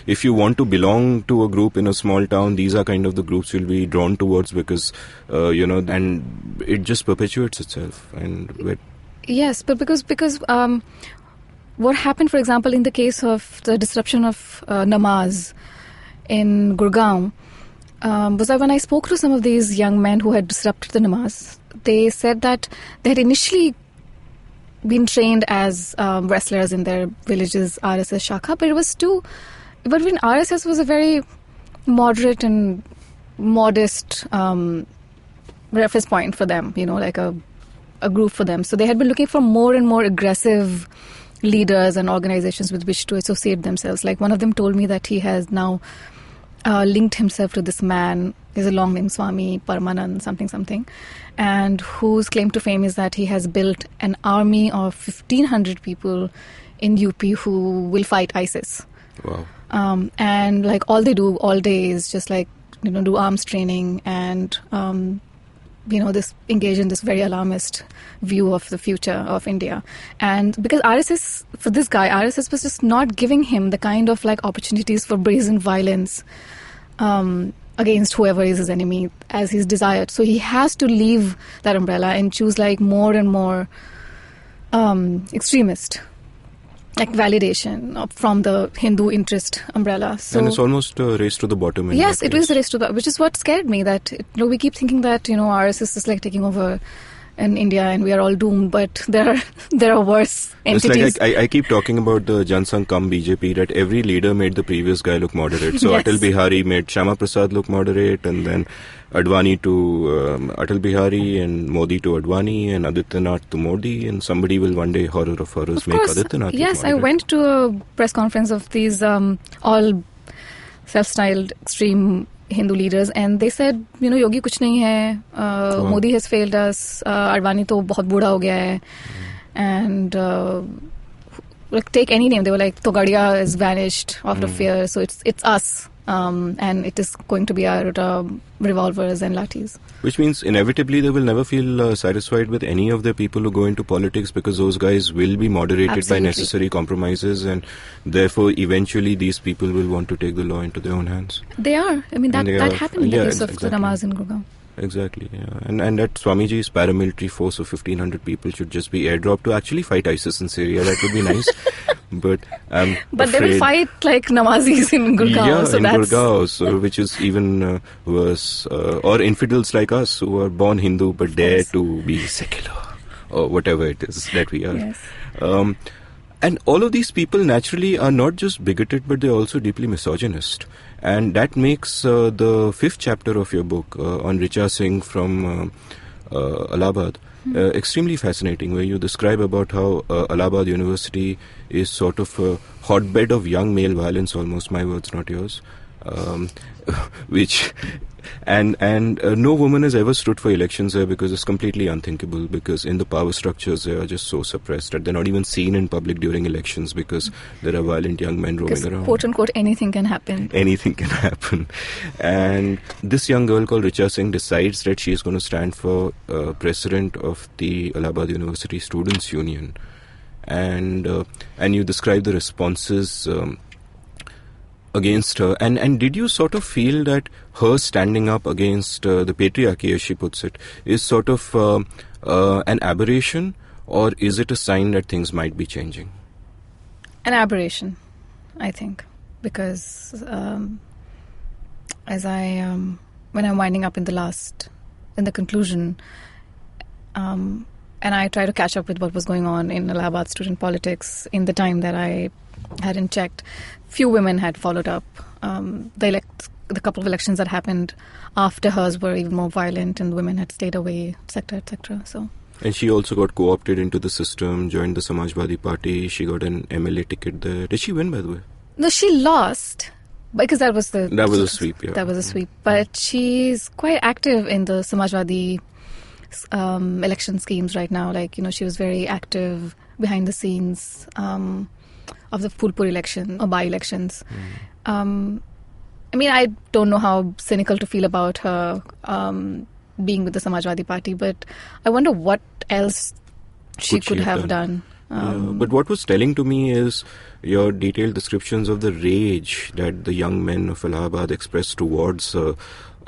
if you want to belong to a group in a small town, these are kind of the groups you'll be drawn towards because and it just perpetuates itself. Yes, but because what happened, for example, in the case of the disruption of namaz in Gurgaon, was that when I spoke to some of these young men who had disrupted the namaz, they said that they had initially been trained as wrestlers in their village's RSS Shakha, but when RSS was a very moderate and modest reference point for them, like a group for them. So they had been looking for more and more aggressive leaders and organizations with which to associate themselves. Like, one of them told me that he has now linked himself to this man. He's a long name, Swami Parmanand something, and whose claim to fame is that he has built an army of 1,500 people in UP who will fight ISIS. Wow. And all they do all day is just do arms training and this engage in this very alarmist view of the future of India. And because RSS, for this guy, RSS was just not giving him the kind of opportunities for brazen violence against whoever is his enemy as he's desired. So he has to leave that umbrella and choose more and more extremist validation from the Hindu interest umbrella. So, and it's almost a race to the bottom. Yes, it is a race to the bottom, which is what scared me, that we keep thinking that RSS is taking over in India and we are all doomed, but there are worse entities. It's I keep talking about the Jansangh cum BJP, that every leader made the previous guy look moderate. So Yes. Atal Bihari made Shama Prasad look moderate, and then Advani to Atal Bihari, and Modi to Advani, and Adityanath to Modi, and somebody will one day, horror of horrors, make Adityanath Yes, look I moderate. went to a press conference of these all self-styled extreme Hindu leaders, and they said, Yogi kuch nahi hai, Modi has failed us, Advani to bahut budha ho gaya hai, and take any name, they were like, Togadia has vanished after fear, so it's us, and it is going to be our revolvers and lathis. Which means inevitably they will never feel satisfied with any of the people who go into politics, because those guys will be moderated by Absolutely. necessary compromises, and therefore eventually these people will want to take the law into their own hands. They are. I mean, that happened in the case of exactly. the namaz in Gurgaon. Exactly, yeah. And that Swamiji's paramilitary force of 1,500 people should just be airdropped to actually fight ISIS in Syria. That would be nice. But they will fight namazis in Gurgaon. Yeah, so in Gurgaon, so, which is even worse. Or infidels like us who are born Hindu but dare to be secular, or whatever it is that we are. Yes. And all of these people naturally are not just bigoted, but they're also deeply misogynist. And that makes the 5th chapter of your book on Richa Singh from Allahabad extremely fascinating, where you describe about how Allahabad University is sort of a hotbed of young male violence, almost, my words, not yours. Which and no woman has ever stood for elections there, because it's completely unthinkable, because in the power structures they are just so suppressed that they're not even seen in public during elections, because there are violent young men roaming around. Quote unquote, anything can happen. Anything can happen. And this young girl called Richa Singh decides that she is going to stand for president of the Allahabad University Students' Union. And you describe the responses against her. And did you sort of feel that her standing up against the patriarchy, as she puts it, is sort of an aberration, or is it a sign that things might be changing? An aberration, I think, because when when I'm winding up in the conclusion, and I try to catch up with what was going on in Allahabad student politics in the time that I hadn't checked. Few women had followed up. The couple of elections that happened after hers were even more violent, and women had stayed away, etc., etc. So. And she also got co-opted into the system, joined the Samajwadi Party. She got an MLA ticket there. Did she win, by the way? No, she lost. Because that was a sweep, yeah. That was a sweep. But she's quite active in the Samajwadi election schemes right now. Like, she was very active behind the scenes of the Phulpur election or by-elections. I mean, I don't know how cynical to feel about her being with the Samajwadi Party, but I wonder what else she could have done. But what was telling to me is your detailed descriptions of the rage that the young men of Allahabad expressed towards her,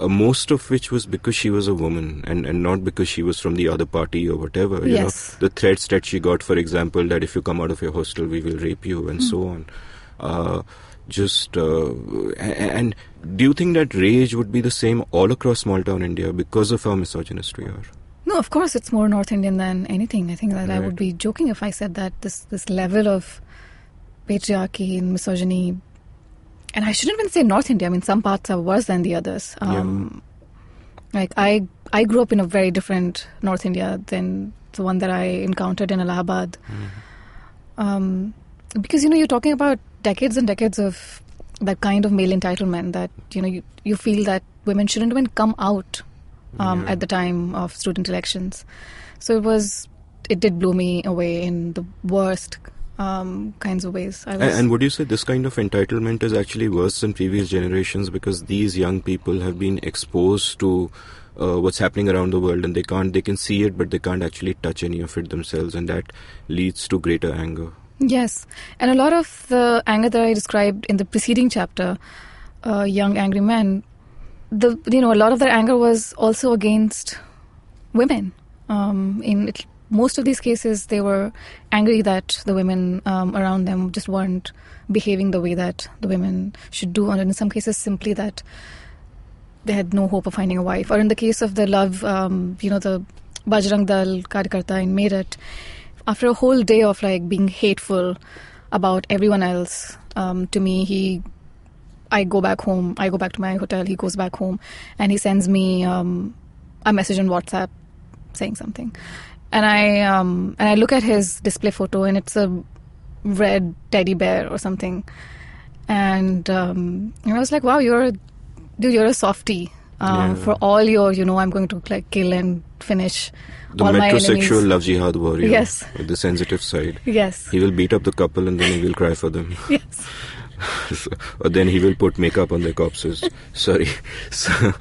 most of which was because she was a woman and not because she was from the other party or whatever. Yes. The threats that she got, for example, that if you come out of your hostel, we will rape you and so on. And do you think that rage would be the same all across small town India because of how misogynist we are? No, of course it's more North Indian than anything. I think that I would be joking if I said that this level of patriarchy and misogyny, and I shouldn't even say North India. I mean, some parts are worse than the others. Like I grew up in a very different North India than the one that I encountered in Allahabad. Because, you're talking about decades and decades of that kind of male entitlement that, you feel that women shouldn't even come out at the time of student elections. So it did blow me away in the worst kinds of ways. And would you say this kind of entitlement is actually worse than previous generations because these young people have been exposed to what's happening around the world and they can see it but they can't actually touch any of it themselves, and that leads to greater anger? Yes, and a lot of the anger that I described in the preceding chapter, young angry men, a lot of their anger was also against women. In most of these cases, they were angry that the women around them just weren't behaving the way that the women should do, and in some cases simply that they had no hope of finding a wife. Or in the case of the love, the Bajrang Dal Karyakarta in Meerut, after a whole day of being hateful about everyone else, to me, I go back home, I go back to my hotel, he goes back home, and he sends me a message on WhatsApp saying something. And I look at his display photo, and it's a red teddy bear or something. And I was like, wow, you're a softie. For all your, I'm going to kill and finish the all my enemies. The metrosexual love jihad warrior. Yes. With the sensitive side. Yes. He will beat up the couple and then he will cry for them. Yes. Or then he will put makeup on their corpses. Sorry. So,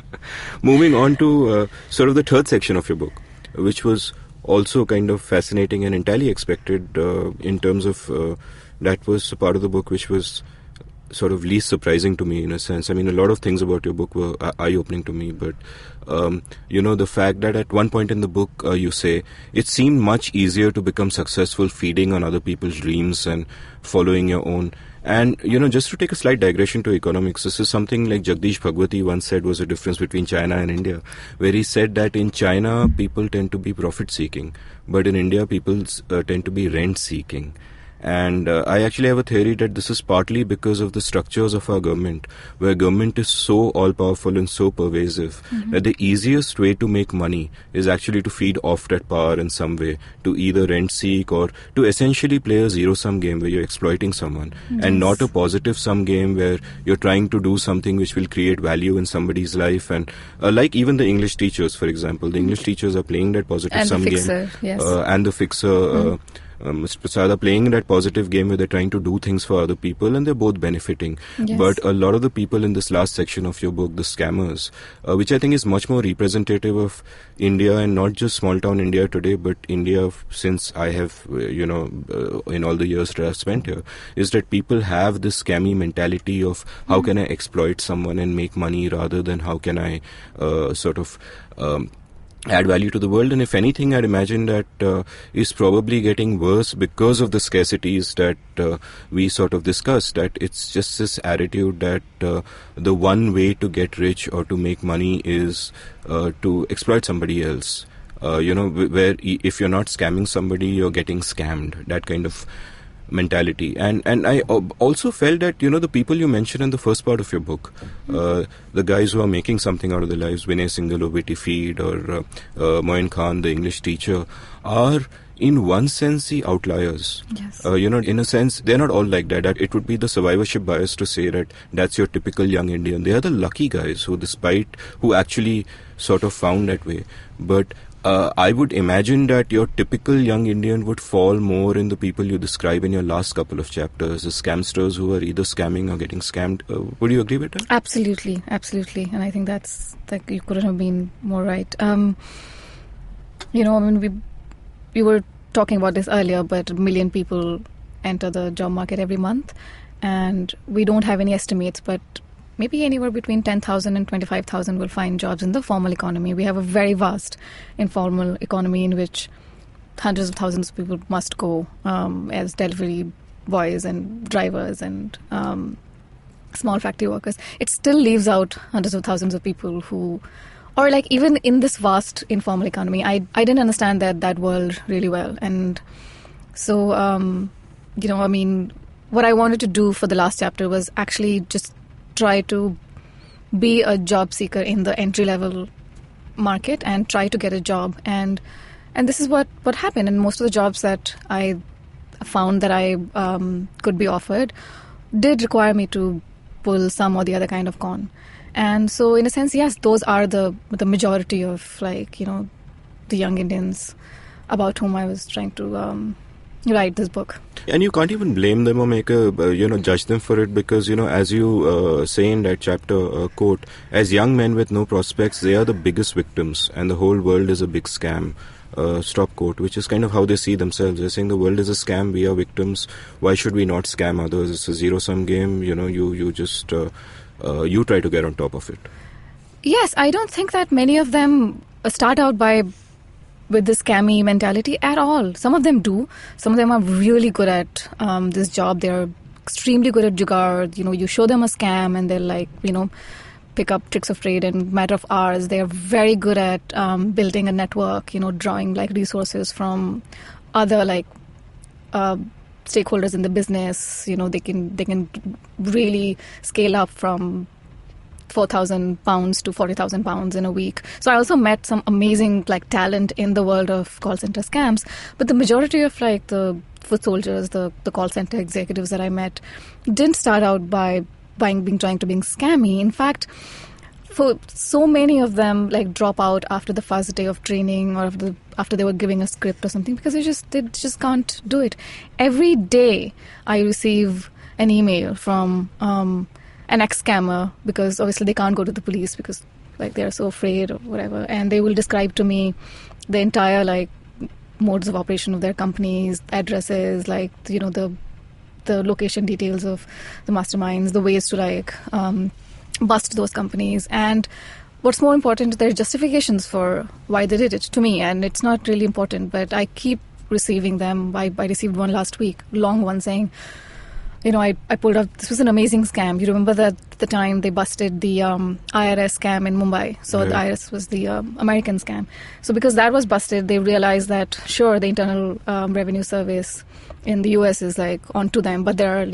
moving on to sort of the third section of your book, which was also kind of fascinating and entirely expected in terms of that was a part of the book which was sort of least surprising to me in a sense. I mean, a lot of things about your book were eye-opening to me, but the fact that at one point in the book you say it seemed much easier to become successful feeding on other people's dreams and following your own. And, just to take a slight digression to economics, this is something like Jagdish Bhagwati once said was a difference between China and India, where he said that in China, people tend to be profit-seeking, but in India, people tend to be rent-seeking. And I actually have a theory that this is partly because of the structures of our government, where government is so all-powerful and so pervasive that the easiest way to make money is actually to feed off that power in some way, to either rent-seek or to essentially play a zero-sum game where you're exploiting someone, and not a positive-sum game where you're trying to do something which will create value in somebody's life. And like even the English teachers, for example, the English teachers are playing that positive-sum game. Yes. And the fixer... Mr. Prasad are playing that positive game where they're trying to do things for other people and they're both benefiting. Yes. But a lot of the people in this last section of your book, the scammers, which I think is much more representative of India and not just small town India today, but India since I have, in all the years that I've spent here, is that people have this scammy mentality of how can I exploit someone and make money rather than how can I add value to the world. And if anything, I'd imagine that is probably getting worse because of the scarcities that we sort of discussed, that it's just this attitude that the one way to get rich or to make money is to exploit somebody else. Where if you're not scamming somebody, you're getting scammed, that kind of mentality. And I also felt that, the people you mentioned in the first part of your book, the guys who are making something out of their lives, Vinay Singhal or Witty Feed or Moin Khan, the English teacher, are in one sense the outliers. Yes. In a sense, they're not all like that. It would be the survivorship bias to say that that's your typical young Indian. They are the lucky guys who actually sort of found that way. But I would imagine that your typical young Indian would fall more in the people you describe in your last couple of chapters, the scamsters who are either scamming or getting scammed. Would you agree with that? Absolutely. And I think that's like, you couldn't have been more right. We were talking about this earlier, but 1 million people enter the job market every month, and we don't have any estimates, but maybe anywhere between 10,000 and 25,000 will find jobs in the formal economy. We have a very vast informal economy in which hundreds of thousands of people must go as delivery boys and drivers and small factory workers. It still leaves out hundreds of thousands of people who, or like even in this vast informal economy, I didn't understand that world really well. And so, what I wanted to do for the last chapter was actually just try to be a job seeker in the entry-level market and try to get a job. And this is what happened. And most of the jobs that I found that I could be offered did require me to pull some or the other kind of con. And so in a sense, yes, those are the majority of the young Indians about whom I was trying to write this book. And you can't even blame them or make a judge them for it, because as you say in that chapter, quote, as young men with no prospects, they are the biggest victims and the whole world is a big scam, stop quote, which is kind of how they see themselves. They're saying the world is a scam, we are victims, why should we not scam others? It's a zero-sum game, you just you try to get on top of it. Yes, I don't think that many of them start out with this scammy mentality at all. Some of them do. Some of them are really good at this job. They're extremely good at jugaad. You show them a scam and they'll pick up tricks of trade in a matter of hours. They're very good at building a network, drawing resources from other stakeholders in the business. They can really scale up from 4,000 pounds to 40,000 pounds in a week. So I also met some amazing talent in the world of call center scams. But the majority of the foot soldiers, the call center executives that I met, didn't start out by trying to be scammy. In fact, for so many of them drop out after the first day of training or after they were giving a script or something, because they just can't do it. Every day I receive an email from an ex-scammer, because obviously they can't go to the police because they're so afraid or whatever, and they will describe to me the entire modes of operation of their companies, addresses, the location details of the masterminds, the ways to bust those companies, and what's more important, their justifications for why they did it to me. And it's not really important, but I keep receiving them. I received one last week, long one, saying, I pulled up, this was an amazing scam. You remember that the time they busted the IRS scam in Mumbai. So The IRS was the American scam. So because that was busted, they realized that, sure, the Internal Revenue Service in the US is onto them, but there are,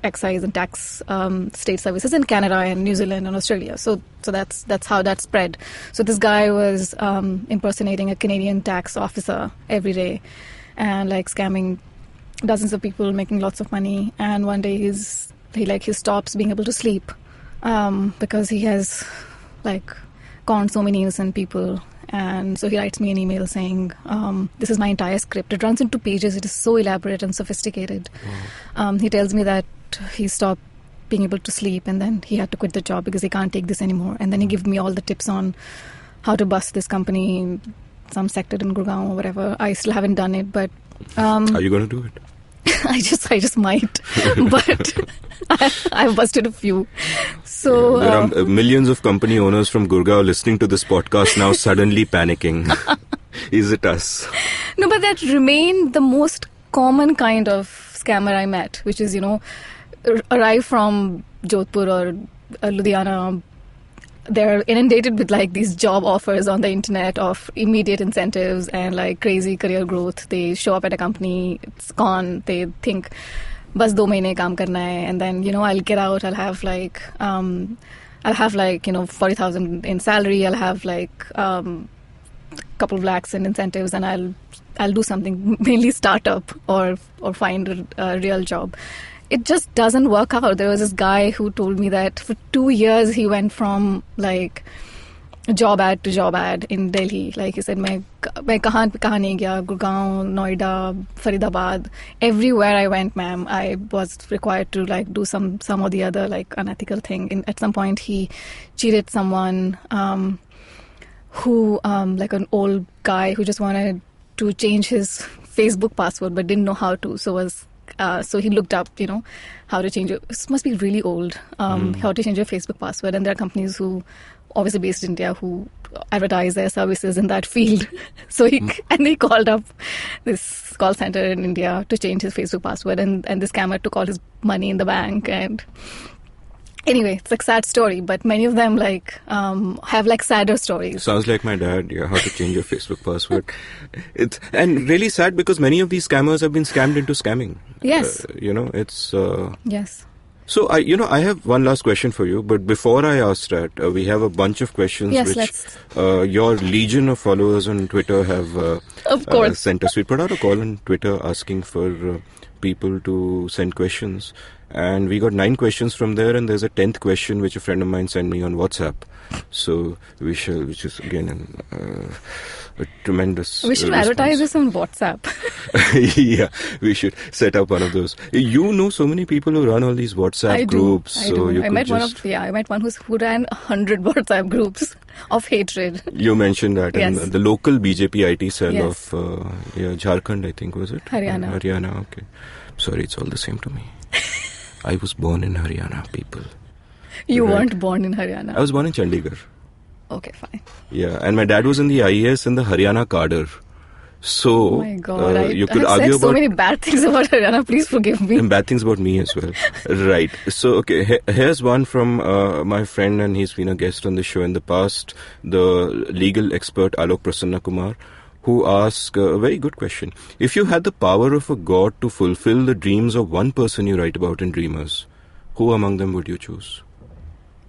excise and tax state services in Canada and New Zealand and Australia. So that's how that spread. So this guy was impersonating a Canadian tax officer every day and scamming dozens of people, making lots of money. And one day he stops being able to sleep because he has conned so many innocent people. And so he writes me an email saying, this is my entire script. It runs into pages. It is so elaborate and sophisticated. He tells me that he stopped being able to sleep and then he had to quit the job because he can't take this anymore. And then he gives me all the tips on how to bust this company in some sector in Gurgaon or whatever. I still haven't done it, but are you going to do it? I just might, but I've busted a few. So there are millions of company owners from Gurgaon listening to this podcast now suddenly panicking. Is it us? No, but that remained the most common kind of scammer I met, which is, arrive from Jodhpur or Ludhiana. They're inundated with like these job offers on the internet of immediate incentives and like crazy career growth. They show up at a company, it's gone. They think, bas 2 mahine kaam karna hai, and then I'll get out. I'll have like 40,000 in salary. I'll have like couple of lakhs in incentives, and I'll do something, mainly startup or find a real job. It just doesn't work out. There was this guy who told me that for 2 years he went from like job ad to job ad in Delhi. Like he said, मैं कहाँ नहीं गया, Gurgaon, Noida, Faridabad. Everywhere I went, ma'am, I was required to like do some or the other like unethical thing. At some point he cheated someone who like an old guy who just wanted to change his Facebook password but didn't know how to. So he looked up, how to change it. This must be really old, how to change your Facebook password. And there are companies who, obviously based in India, who advertise their services in that field. So he called up this call center in India to change his Facebook password. And this scammer took all his money in the bank. And anyway, it's a sad story, but many of them have like sadder stories. Sounds like my dad. Yeah, how to change your Facebook password. And really sad because many of these scammers have been scammed into scamming. Yes. It's yes. So I have one last question for you, but before I ask that, we have a bunch of questions which your legion of followers on Twitter have of course sent us. We put out a call on Twitter asking for people to send questions. And we got 9 questions from there, and there's a 10th question which a friend of mine sent me on WhatsApp. So which is again a tremendous We should advertise this on WhatsApp. Yeah, we should set up one of those. You know so many people who run all these WhatsApp groups. I do. I met one who ran 100 WhatsApp groups of hatred. You mentioned that. Yes. And the local BJP IT cell yes. of Jharkhand, I think, was it? Haryana, okay. Sorry, it's all the same to me. I was born in Haryana, people. You weren't born in Haryana. I was born in Chandigarh. Okay, fine. Yeah, and my dad was in the IAS in the Haryana cadre. So, oh my God, you could I've argue said so many bad things about Haryana. Please forgive me. And bad things about me as well. Right. So, okay, here's one from my friend, and he's been a guest on the show in the past, the legal expert Alok Prasanna Kumar, who asked a very good question. If you had the power of a god to fulfill the dreams of one person you write about in Dreamers, who among them would you choose?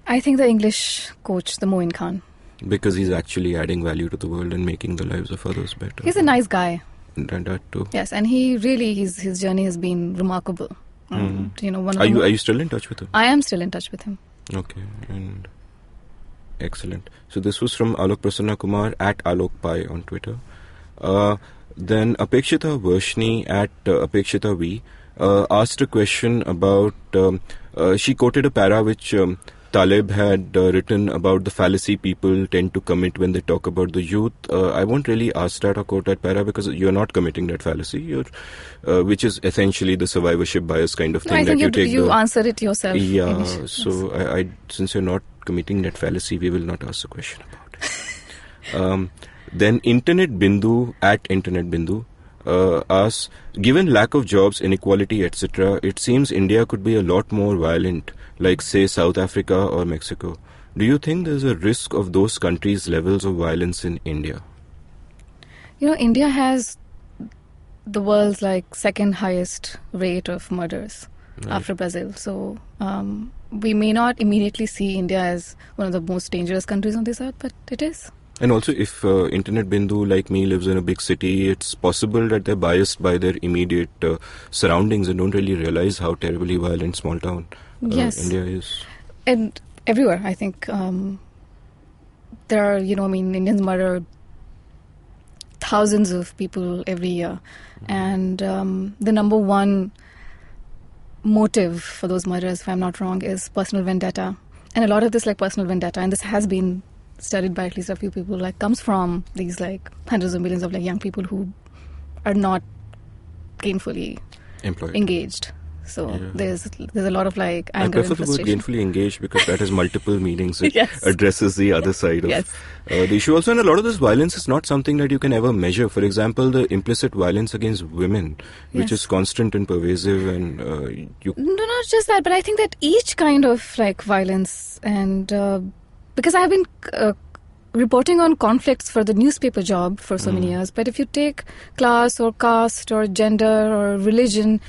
I think the English coach, the Moin Khan. Because he's actually adding value to the world and making the lives of others better. He's a nice guy. And that too. Yes, and he really, his journey has been remarkable. Mm-hmm. Are you still in touch with him? I am still in touch with him. Okay, and excellent. So this was from Alok Prasanna Kumar at Alok Pai on Twitter. Then Apekshita Varshni at Apekshita V asked a question about, she quoted a para which Taleb had written about the fallacy people tend to commit when they talk about the youth. I won't really ask that or quote that para because you're not committing that fallacy, which is essentially the survivorship bias kind of thing. I think you answered it yourself. Yeah, initially. so yes. I since you're not committing that fallacy, we will not ask the question about it. Then Internet Bindu at Internet Bindu asks, given lack of jobs, inequality, etc., it seems India could be a lot more violent, like say South Africa or Mexico. Do you think there's a risk of those countries' levels of violence in India? India has the world's second highest rate of murders after Brazil. So we may not immediately see India as one of the most dangerous countries on this earth, but it is. And also, if Internet Bindu like me lives in a big city, it's possible that they're biased by their immediate surroundings and don't really realize how terribly violent small town India is. And everywhere, I think there are, Indians murder thousands of people every year. And the number one motive for those murders, if I'm not wrong, is personal vendetta. And a lot of this personal vendetta, and this has been studied by at least a few people, comes from these hundreds of millions of young people who are not gainfully employed, engaged. So there's a lot of like anger and frustration. I prefer the word gainfully engaged because that has multiple meanings. It addresses the other side of the issue also. And a lot of this violence is not something that you can ever measure. For example, the implicit violence against women, which is constant and pervasive, and not just that, but I think that each kind of like violence, and because I've been reporting on conflicts for the newspaper job for so many years, but if you take class or caste or gender or religion,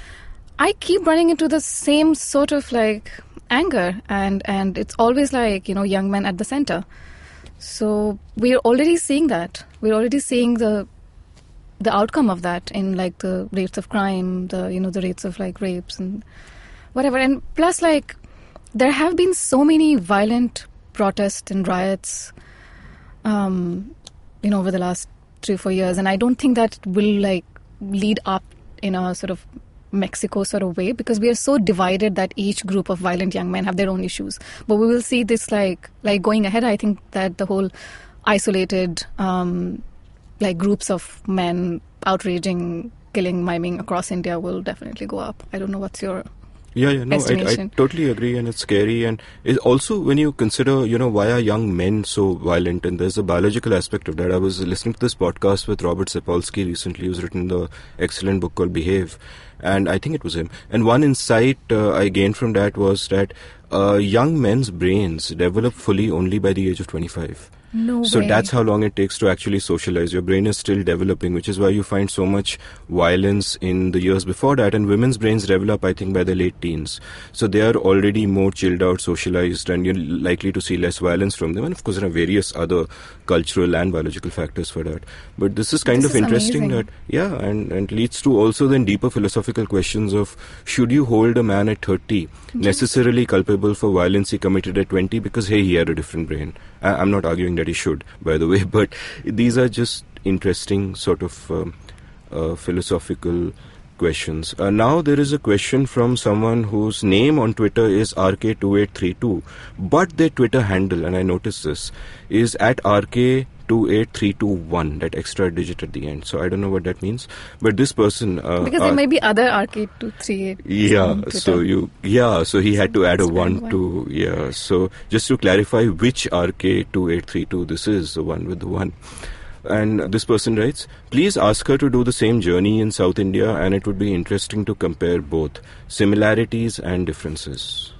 I keep running into the same sort of like anger, and it's always like, young men at the center. So we're already seeing that. We're already seeing the outcome of that in like the rates of crime, the rates of like rapes and whatever. And plus, like, there have been so many violent protests and riots over the last 3 or 4 years, and I don't think that will like lead up in a sort of Mexico sort of way, because we are so divided that each group of violent young men have their own issues. But we will see this like going ahead. I think that the whole isolated like groups of men outraging, killing, miming across India will definitely go up. I don't know what's your I totally agree, and it's scary. And it also, when you consider, why are young men so violent, and there's a biological aspect of that. I was listening to this podcast with Robert Sapolsky recently, who's written the excellent book called Behave, and I think it was him. And one insight I gained from that was that young men's brains develop fully only by the age of 25. No so way. That's how long it takes to actually socialize. Your brain is still developing, which is why you find so much violence in the years before that. And women's brains develop, I think, by the late teens. So they are already more chilled out, socialized, and you're likely to see less violence from them. And of course, there are various other cultural and biological factors for that. But this is kind of interesting amazing. that, and leads to also then deeper philosophical questions of, should you hold a man at 30 necessarily culpable for violence he committed at 20 because, hey, he had a different brain? I'm not arguing that he should, by the way, but these are just interesting sort of philosophical questions. Now there is a question from someone whose name on Twitter is RK2832, but their Twitter handle, and I noticed this, is at RK28321, that extra digit at the end. So I don't know what that means, but this person because there may be other RK238. So he had to add a 1 to so just to clarify which RK2832 this is, the one with the 1. And this person writes, please ask her to do the same journey in South India, and it would be interesting to compare both similarities and differences.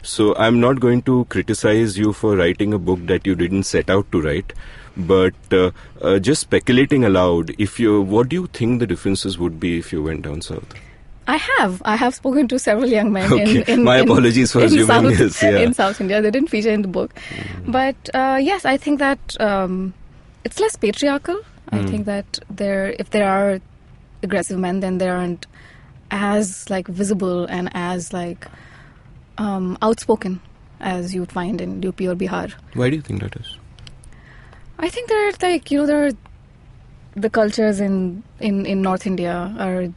So I'm not going to criticize you for writing a book that you didn't set out to write, but just speculating aloud, what do you think the differences would be if you went down south? I have spoken to several young men My apologies for assuming this. In South India. They didn't feature in the book. But yes, I think that it's less patriarchal. I think that if there are aggressive men, then they aren't as like visible and as like outspoken as you would find in UP or Bihar. Why do you think that is? I think there are like, there are the cultures in North India are,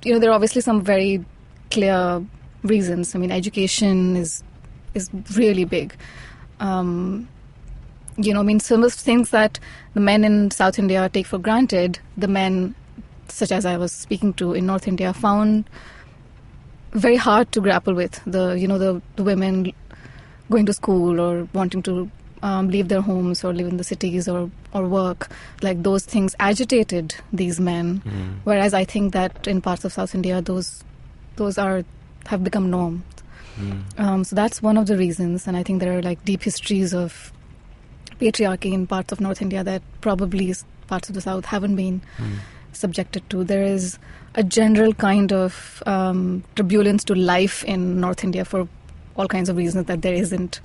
there are obviously some very clear reasons. I mean, education is really big. Some of things that the men in South India take for granted, the men, such as I was speaking to in North India, found very hard to grapple with. The women going to school or wanting to leave their homes or live in the cities or work, like those things agitated these men. Whereas I think that in parts of South India, those have become norms. So that's one of the reasons, and I think there are like deep histories of patriarchy in parts of North India that probably parts of the South haven't been subjected to. There is a general kind of turbulence to life in North India for all kinds of reasons that there isn't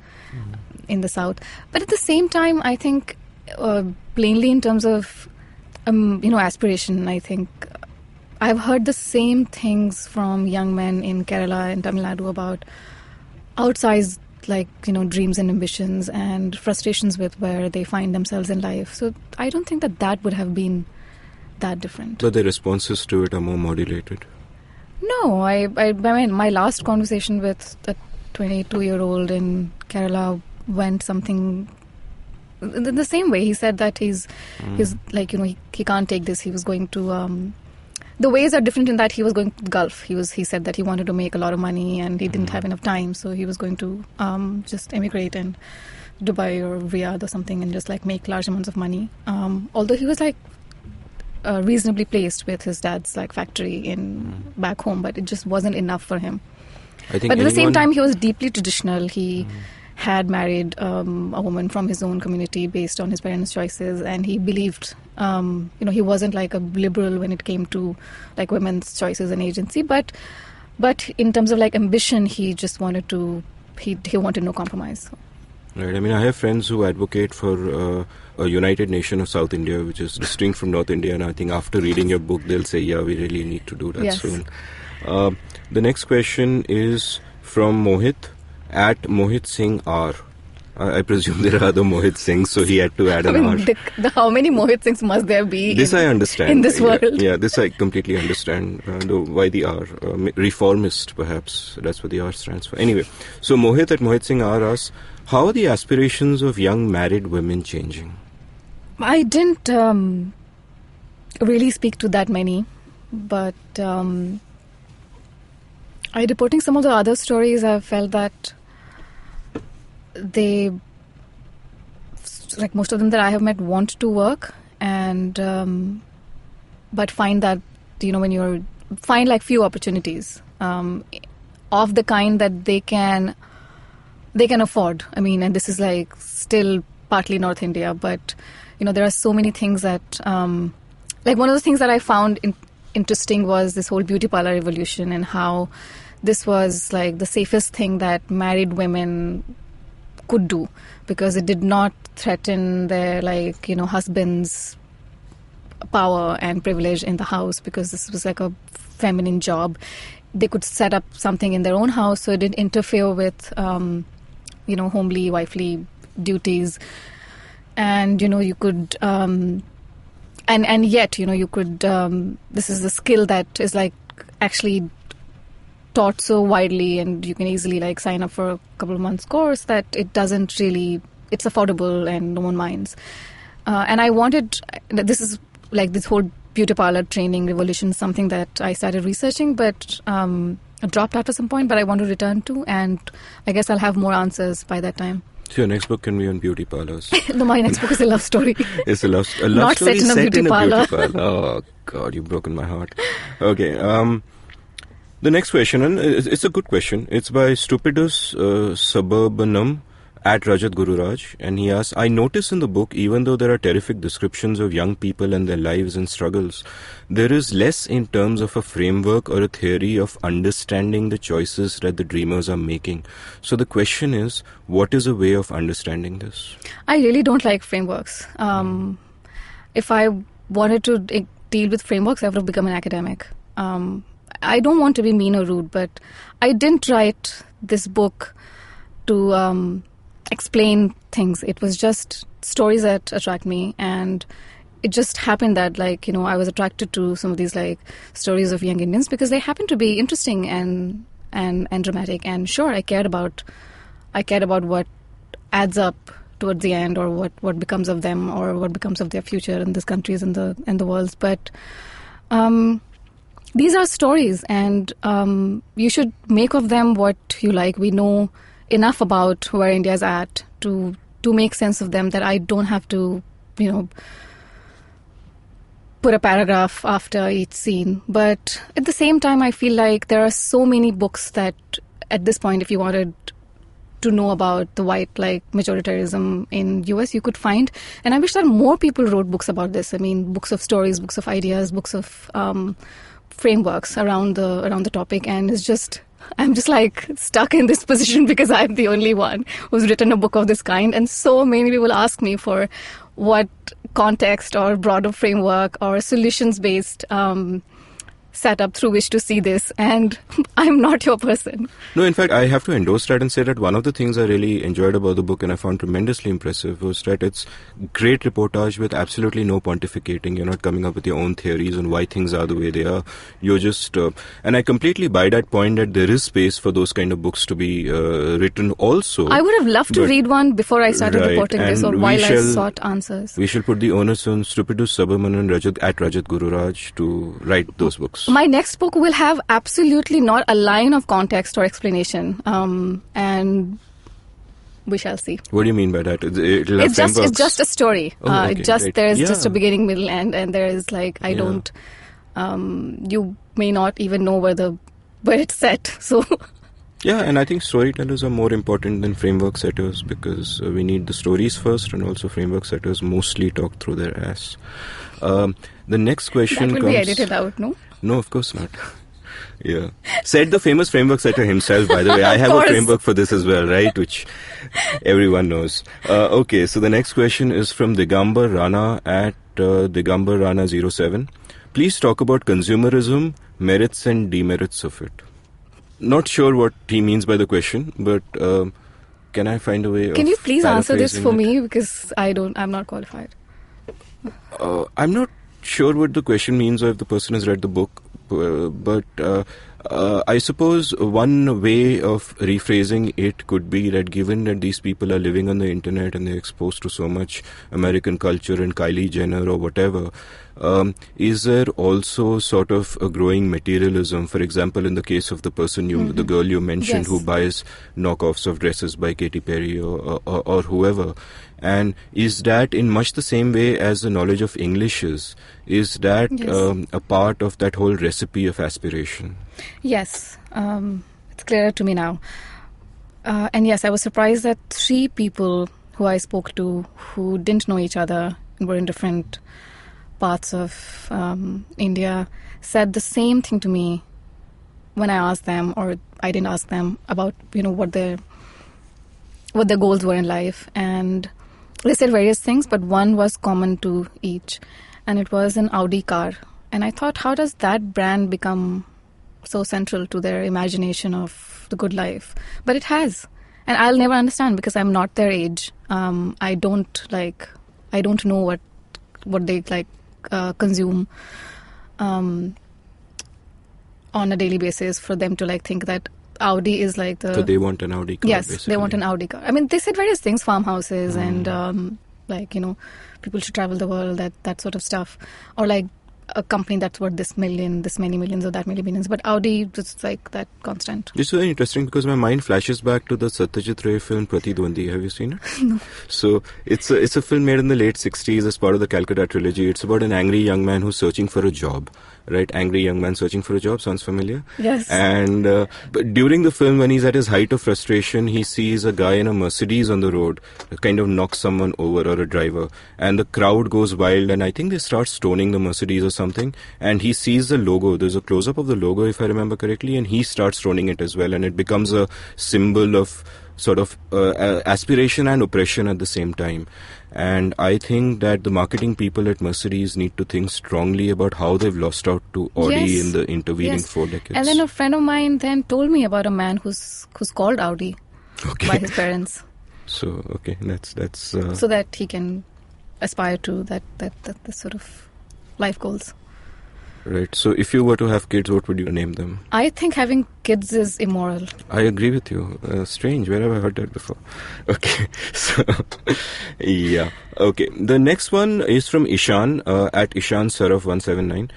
in the South. But at the same time, I think plainly in terms of aspiration, I think I've heard the same things from young men in Kerala and Tamil Nadu about outsized dreams and ambitions and frustrations with where they find themselves in life. So I don't think that would have been that different. But the responses to it are more modulated. No, I mean, my last conversation with a 22-year-old in Kerala went something in the same way. He said that he's like, he can't take this. He was going to the ways are different in that he was going to the Gulf. He said that he wanted to make a lot of money and he didn't have enough time, so he was going to just emigrate in Dubai or Riyadh or something and just like make large amounts of money. Although he was like reasonably placed with his dad's like factory in back home, but it just wasn't enough for him. I think but at the same time, he was deeply traditional. He had married a woman from his own community based on his parents' choices, and he believed, he wasn't like a liberal when it came to like women's choices and agency, but in terms of like ambition, he just wanted to, he wanted no compromise. Right. I mean, I have friends who advocate for a united nation of South India, which is distinct from North India, and I think after reading your book, they'll say, yeah, we really need to do that soon. The next question is from Mohit at Mohit Singh R. I presume there are other Mohit Singhs, so he had to add an R. How many Mohit Singhs must there be I understand. In this world? Yeah, this I completely understand. Why the R? Reformist, perhaps. That's what the R stands for. Anyway, so Mohit at Mohit Singh R asks, how are the aspirations of young married women changing? I didn't really speak to that many, but reporting some of the other stories, I felt that they, like most of them that I have met, want to work, and but find that, when you're find like few opportunities of the kind that they can afford. I mean, and this is like still partly North India, but there are so many things that like one of the things that I found interesting was this whole beauty parlor revolution, and how this was like the safest thing that married women could do, because it did not threaten their husband's power and privilege in the house, because this was like a feminine job. They could set up something in their own house, so it didn't interfere with homely, wifely duties. And you could and yet you could this is the skill that is like actually taught so widely, and you can easily like sign up for a couple of months course, that it doesn't really, it's affordable and no one minds. And I wanted, this is like this whole beauty parlor training revolution, something that I started researching, but I dropped after some point, but I want to return to, and I guess I'll have more answers by that time. So your next book can be on beauty parlors. No, my next book is a love story. It's a love story not set in a beauty parlor. Oh God, you've broken my heart. Okay. The next question, and it's a good question. It's by Stupidus Suburbanum at Rajat Gururaj, and he asks, I notice in the book, even though there are terrific descriptions of young people and their lives and struggles, there is less in terms of a framework or a theory of understanding the choices that the dreamers are making. So the question is, what is a way of understanding this? I really don't like frameworks. If I wanted to deal with frameworks, I would have become an academic. I don't want to be mean or rude, but I didn't write this book to explain things. It was just stories that attract me, and it just happened that I was attracted to some of these like stories of young Indians because they happened to be interesting and dramatic. And sure, I cared about what adds up towards the end, or what becomes of them, or what becomes of their future in these countries and the worlds. But these are stories, and you should make of them what you like. We know enough about where India is at to make sense of them, that I don't have to, put a paragraph after each scene. But at the same time, I feel like there are so many books that at this point, if you wanted to know about the white majoritarianism in US, you could find. And I wish that more people wrote books about this. I mean, books of stories, books of ideas, books of frameworks around the topic. And I'm just stuck in this position because I'm the only one who's written a book of this kind. And so many people ask me for what context or broader framework or solutions-based setup through which to see this, and I'm not your person. No, in fact, I have to endorse that and say that one of the things I really enjoyed about the book and I found tremendously impressive was that it's great reportage with absolutely no pontificating. You're not coming up with your own theories on why things are the way they are. You're just... and I completely buy that point that there is space for those kind of books to be written also. I would have loved to read one before I started reporting this, or while I sought answers. We shall put the onus on Stupidus Subramanian at Rajat Gururaj to write those books. My next book will have absolutely not a line of context or explanation, and we shall see. What do you mean by that? It'll have it's just a story. Okay, there's just a beginning, middle, end, and there is like don't. You may not even know where it's set. So. Yeah, and I think storytellers are more important than framework setters because we need the stories first, and also framework setters mostly talk through their ass. The next question that will be edited out, no? No, of course not. Yeah. Said the famous framework setter himself, by the way. I have a framework for this as well, right? Which everyone knows. Okay, so the next question is from Digambar Rana at Digambar Rana 07. Please talk about consumerism, merits and demerits of it. Not sure what he means by the question, but can I find a way Can you please answer this for me? Because I'm not qualified. I'm not sure what the question means or if the person has read the book, but I suppose one way of rephrasing it could be that given that these people are living on the internet and they're exposed to so much American culture and Kylie Jenner or whatever, is there also sort of a growing materialism? For example, in the case of the person the girl you mentioned, who buys knockoffs of dresses by Katy Perry or whoever. And is that in much the same way as the knowledge of English is that a part of that whole recipe of aspiration? Yes, it's clearer to me now. And yes, I was surprised that 3 people who I spoke to who didn't know each other and were in different parts of India said the same thing to me when I asked them, or I didn't ask them, about what their goals were in life. And they said various things, but one was common to each, and it was an Audi car. And I thought, how does that brand become so central to their imagination of the good life? But it has, and I'll never understand because I'm not their age. I don't know what they consume on a daily basis for them to think that Audi is like the... So they want an Audi car, yes, basically. They want an Audi car. I mean, they said various things, farmhouses and people should travel the world, that sort of stuff. Or a company that's worth this many millions, or that many millions. But Audi, just that constant. It's very interesting because my mind flashes back to the Satyajit Ray film Pratidwandi. Have you seen it? No. So it's a film made in the late 60s as part of the Calcutta trilogy. It's about an angry young man who's searching for a job. Right? Angry young man searching for a job. Sounds familiar? Yes. And but during the film, when he's at his height of frustration, he sees a guy in a Mercedes on the road kind of knock someone over, or a driver. And the crowd goes wild, and I think they start stoning the Mercedes or something. And he sees the logo. There's a close-up of the logo, if I remember correctly, and he starts stoning it as well. And it becomes a symbol of sort of aspiration and oppression at the same time. And I think that the marketing people at Mercedes need to think strongly about how they've lost out to Audi in the intervening 4 decades. And then a friend of mine then told me about a man who's called Audi by his parents. So that's so that he can aspire to that sort of life goals. Right. So if you were to have kids, what would you name them? I think having kids is immoral. I agree with you. Strange. Where have I heard that before? Okay. So, yeah. Okay. The next one is from Ishan at Ishan Saraf 179.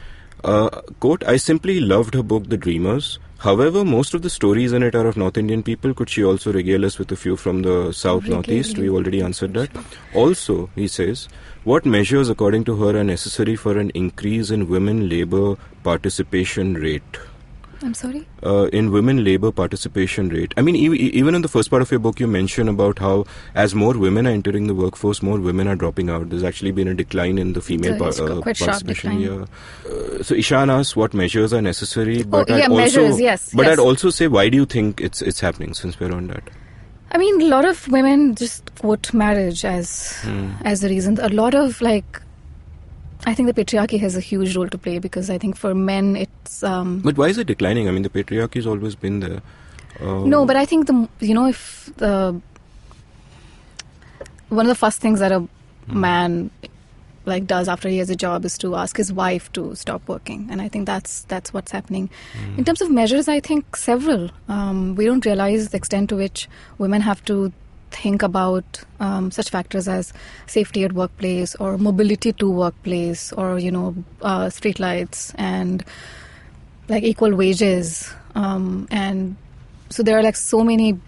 Quote, I simply loved her book, The Dreamers. However, most of the stories in it are of North Indian people. Could she also regale us with a few from the South, Northeast? We already answered that. Also, he says, what measures, according to her, are necessary for an increase in women labour participation rate? I'm sorry? In women labour participation rate. I mean, even in the first part of your book, you mention about how as more women are entering the workforce, more women are dropping out. There's actually been a decline in the female participation. Yeah. So Ishan asks what measures are necessary. But I'd also say, why do you think it's happening, since we're on that? I mean, a lot of women just quote marriage as the reason. A lot of I think the patriarchy has a huge role to play, because I think for men that's... But why is it declining? I mean, the patriarchy has always been there. No, but I think one of the first things that a man does after he has a job is to ask his wife to stop working, and I think that's what's happening. In terms of measures, I think several. We don't realize the extent to which women have to think about such factors as safety at workplace or mobility to workplace or street lights and equal wages, and so there are so many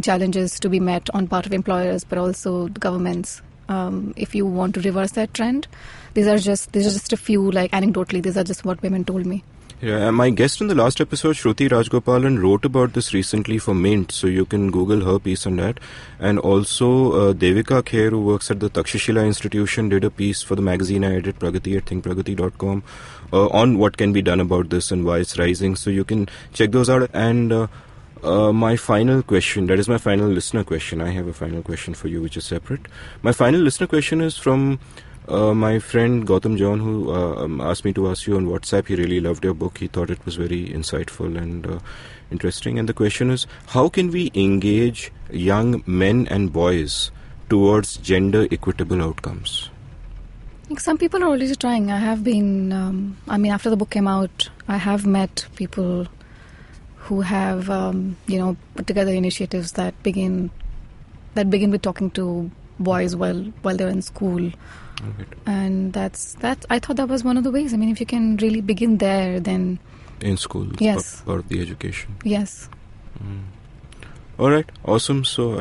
challenges to be met on part of employers but also governments. If you want to reverse that trend, these are just a few, anecdotally, these are just what women told me. Yeah, my guest in the last episode, Shruti Rajgopalan, wrote about this recently for Mint, so you can Google her piece on that. And also, Devika Kher, who works at the Takshashila Institution, did a piece for the magazine I edit, Pragati at thinkpragati.com, on what can be done about this and why it's rising. So you can check those out. And my final question, that is my final listener question. I have a final question for you, which is separate. My final listener question is from my friend Gautam John, who asked me to ask you on WhatsApp. He really loved your book. He thought it was very insightful and interesting. And the question is, how can we engage young men and boys towards gender equitable outcomes? I think some people are already trying. I have been, after the book came out, I have met people who have, put together initiatives that begin with talking to boys while they're in school. Okay. And that's I thought that was one of the ways. I mean, if you can really begin there, then in school, yes, part of the education. Yes. All right, awesome. So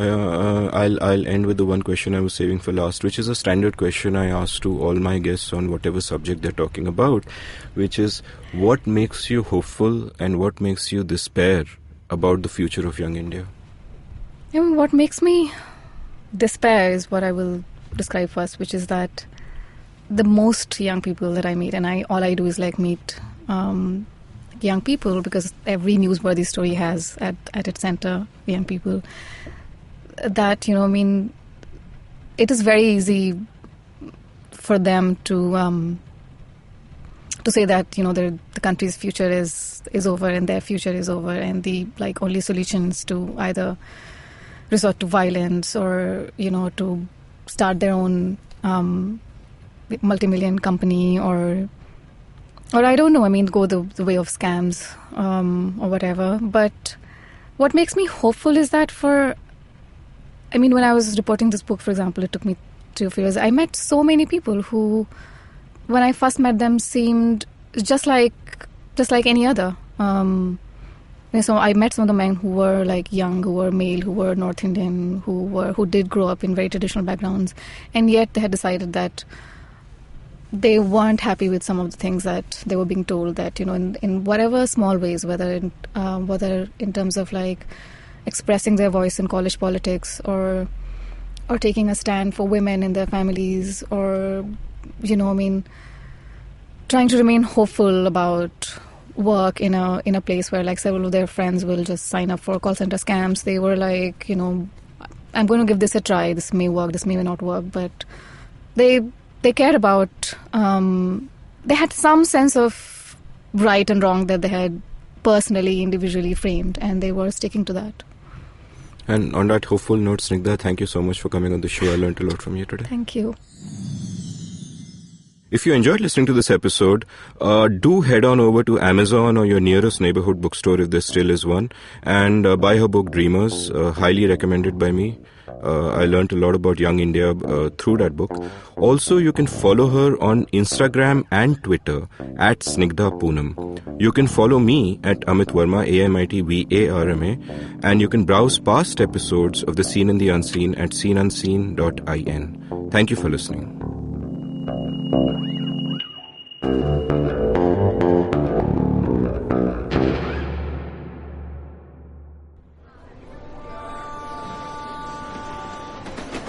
I'll end with the one question I was saving for last, which is a standard question I ask to all my guests on whatever subject they're talking about, which is, what makes you hopeful and what makes you despair about the future of young India? What makes me despair is what I will describe first, which is that the most young people that I meet, and all I do is meet young people, because every newsworthy story has at its center young people, that it is very easy for them to say that the country's future is over and their future is over, and the only solutions to either resort to violence or to start their own multi-million company or I don't know, go the way of scams or whatever. But what makes me hopeful is that when I was reporting this book, for example, it took me 3 or 4 years. I met so many people who, when I first met them, seemed just like any other. So I met some of the men who were young, who were male, who were North Indian, who did grow up in very traditional backgrounds, and yet they had decided that they weren't happy with some of the things that they were being told, that in whatever small ways, whether in terms of expressing their voice in college politics or taking a stand for women in their families, or trying to remain hopeful about work in a place where several of their friends will just sign up for call center scams. They were I'm going to give this a try. This may work, this may not work, but they cared about, they had some sense of right and wrong that they had personally, individually framed, and they were sticking to that. And on that hopeful note, Snigdha, thank you so much for coming on the show. I learned a lot from you today. Thank you. If you enjoyed listening to this episode, do head on over to Amazon or your nearest neighborhood bookstore, if there still is one, and buy her book Dreamers, highly recommended by me. I learned a lot about young India through that book. Also, you can follow her on Instagram and Twitter at Snigdha Poonam. You can follow me at Amit Varma, AMITVARMA, and you can browse past episodes of The Seen and the Unseen at seenunseen.in. Thank you for listening.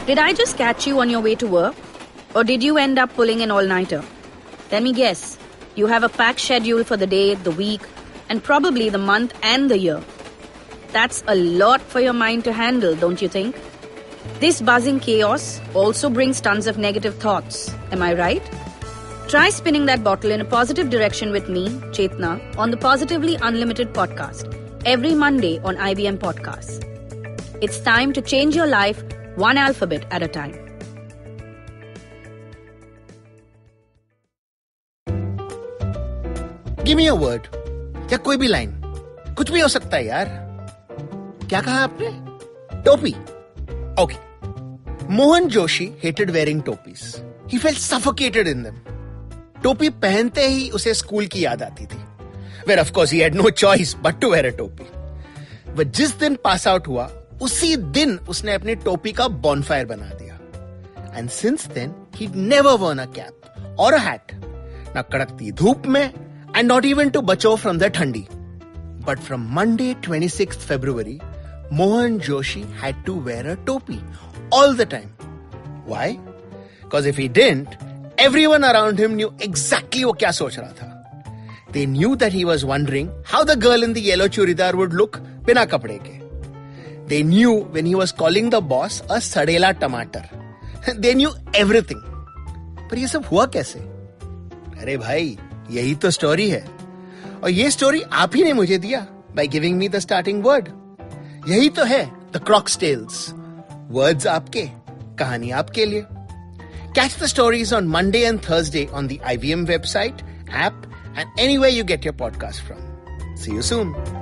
Did I just catch you on your way to work? Or did you end up pulling an all-nighter? Let me guess. You have a packed schedule for the day, the week, and probably the month and the year. That's a lot for your mind to handle, don't you think? This buzzing chaos also brings tons of negative thoughts. Am I right? Try spinning that bottle in a positive direction with me, Chetna, on the Positively Unlimited podcast, every Monday on IVM Podcasts. It's time to change your life one alphabet at a time. Give me a word. या कोई भी line. कुछ भी हो सकता है यार. क्या कहा आपने? टोपी. Okay. Mohan Joshi hated wearing topis. He felt suffocated in them. टोपी पहनते ही उसे स्कूल की याद आती थी. Where of course he had no choice but to wear a टोपी. But जिस दिन पास आउट हुआ, उसी दिन उसने अपनी टोपी का bonfire बना दिया. And since then, he'd never worn a cap or a hat. ना कड़कती धूप में, and not even to बचो from the ठंडी. But from Monday 26th February, Mohan Joshi had to wear a topi all the time. Why? Because if he didn't, everyone around him knew exactly वो क्या सोच रहा था. They knew that he was wondering how the girl in the yellow churidar would look बिना कपड़े के. They knew when he was calling the boss a सड़ेला टमाटर. They knew everything. पर ये सब हुआ कैसे? अरे भाई, यही तो स्टोरी है. और ये स्टोरी आप ही ने मुझे दिया by giving me the starting word. यही तो है The Croc's Tales. Words आपके, कहानी आपके लिए. Catch the stories on Monday and Thursday on the IVM website, app, and anywhere you get your podcast from. See you soon.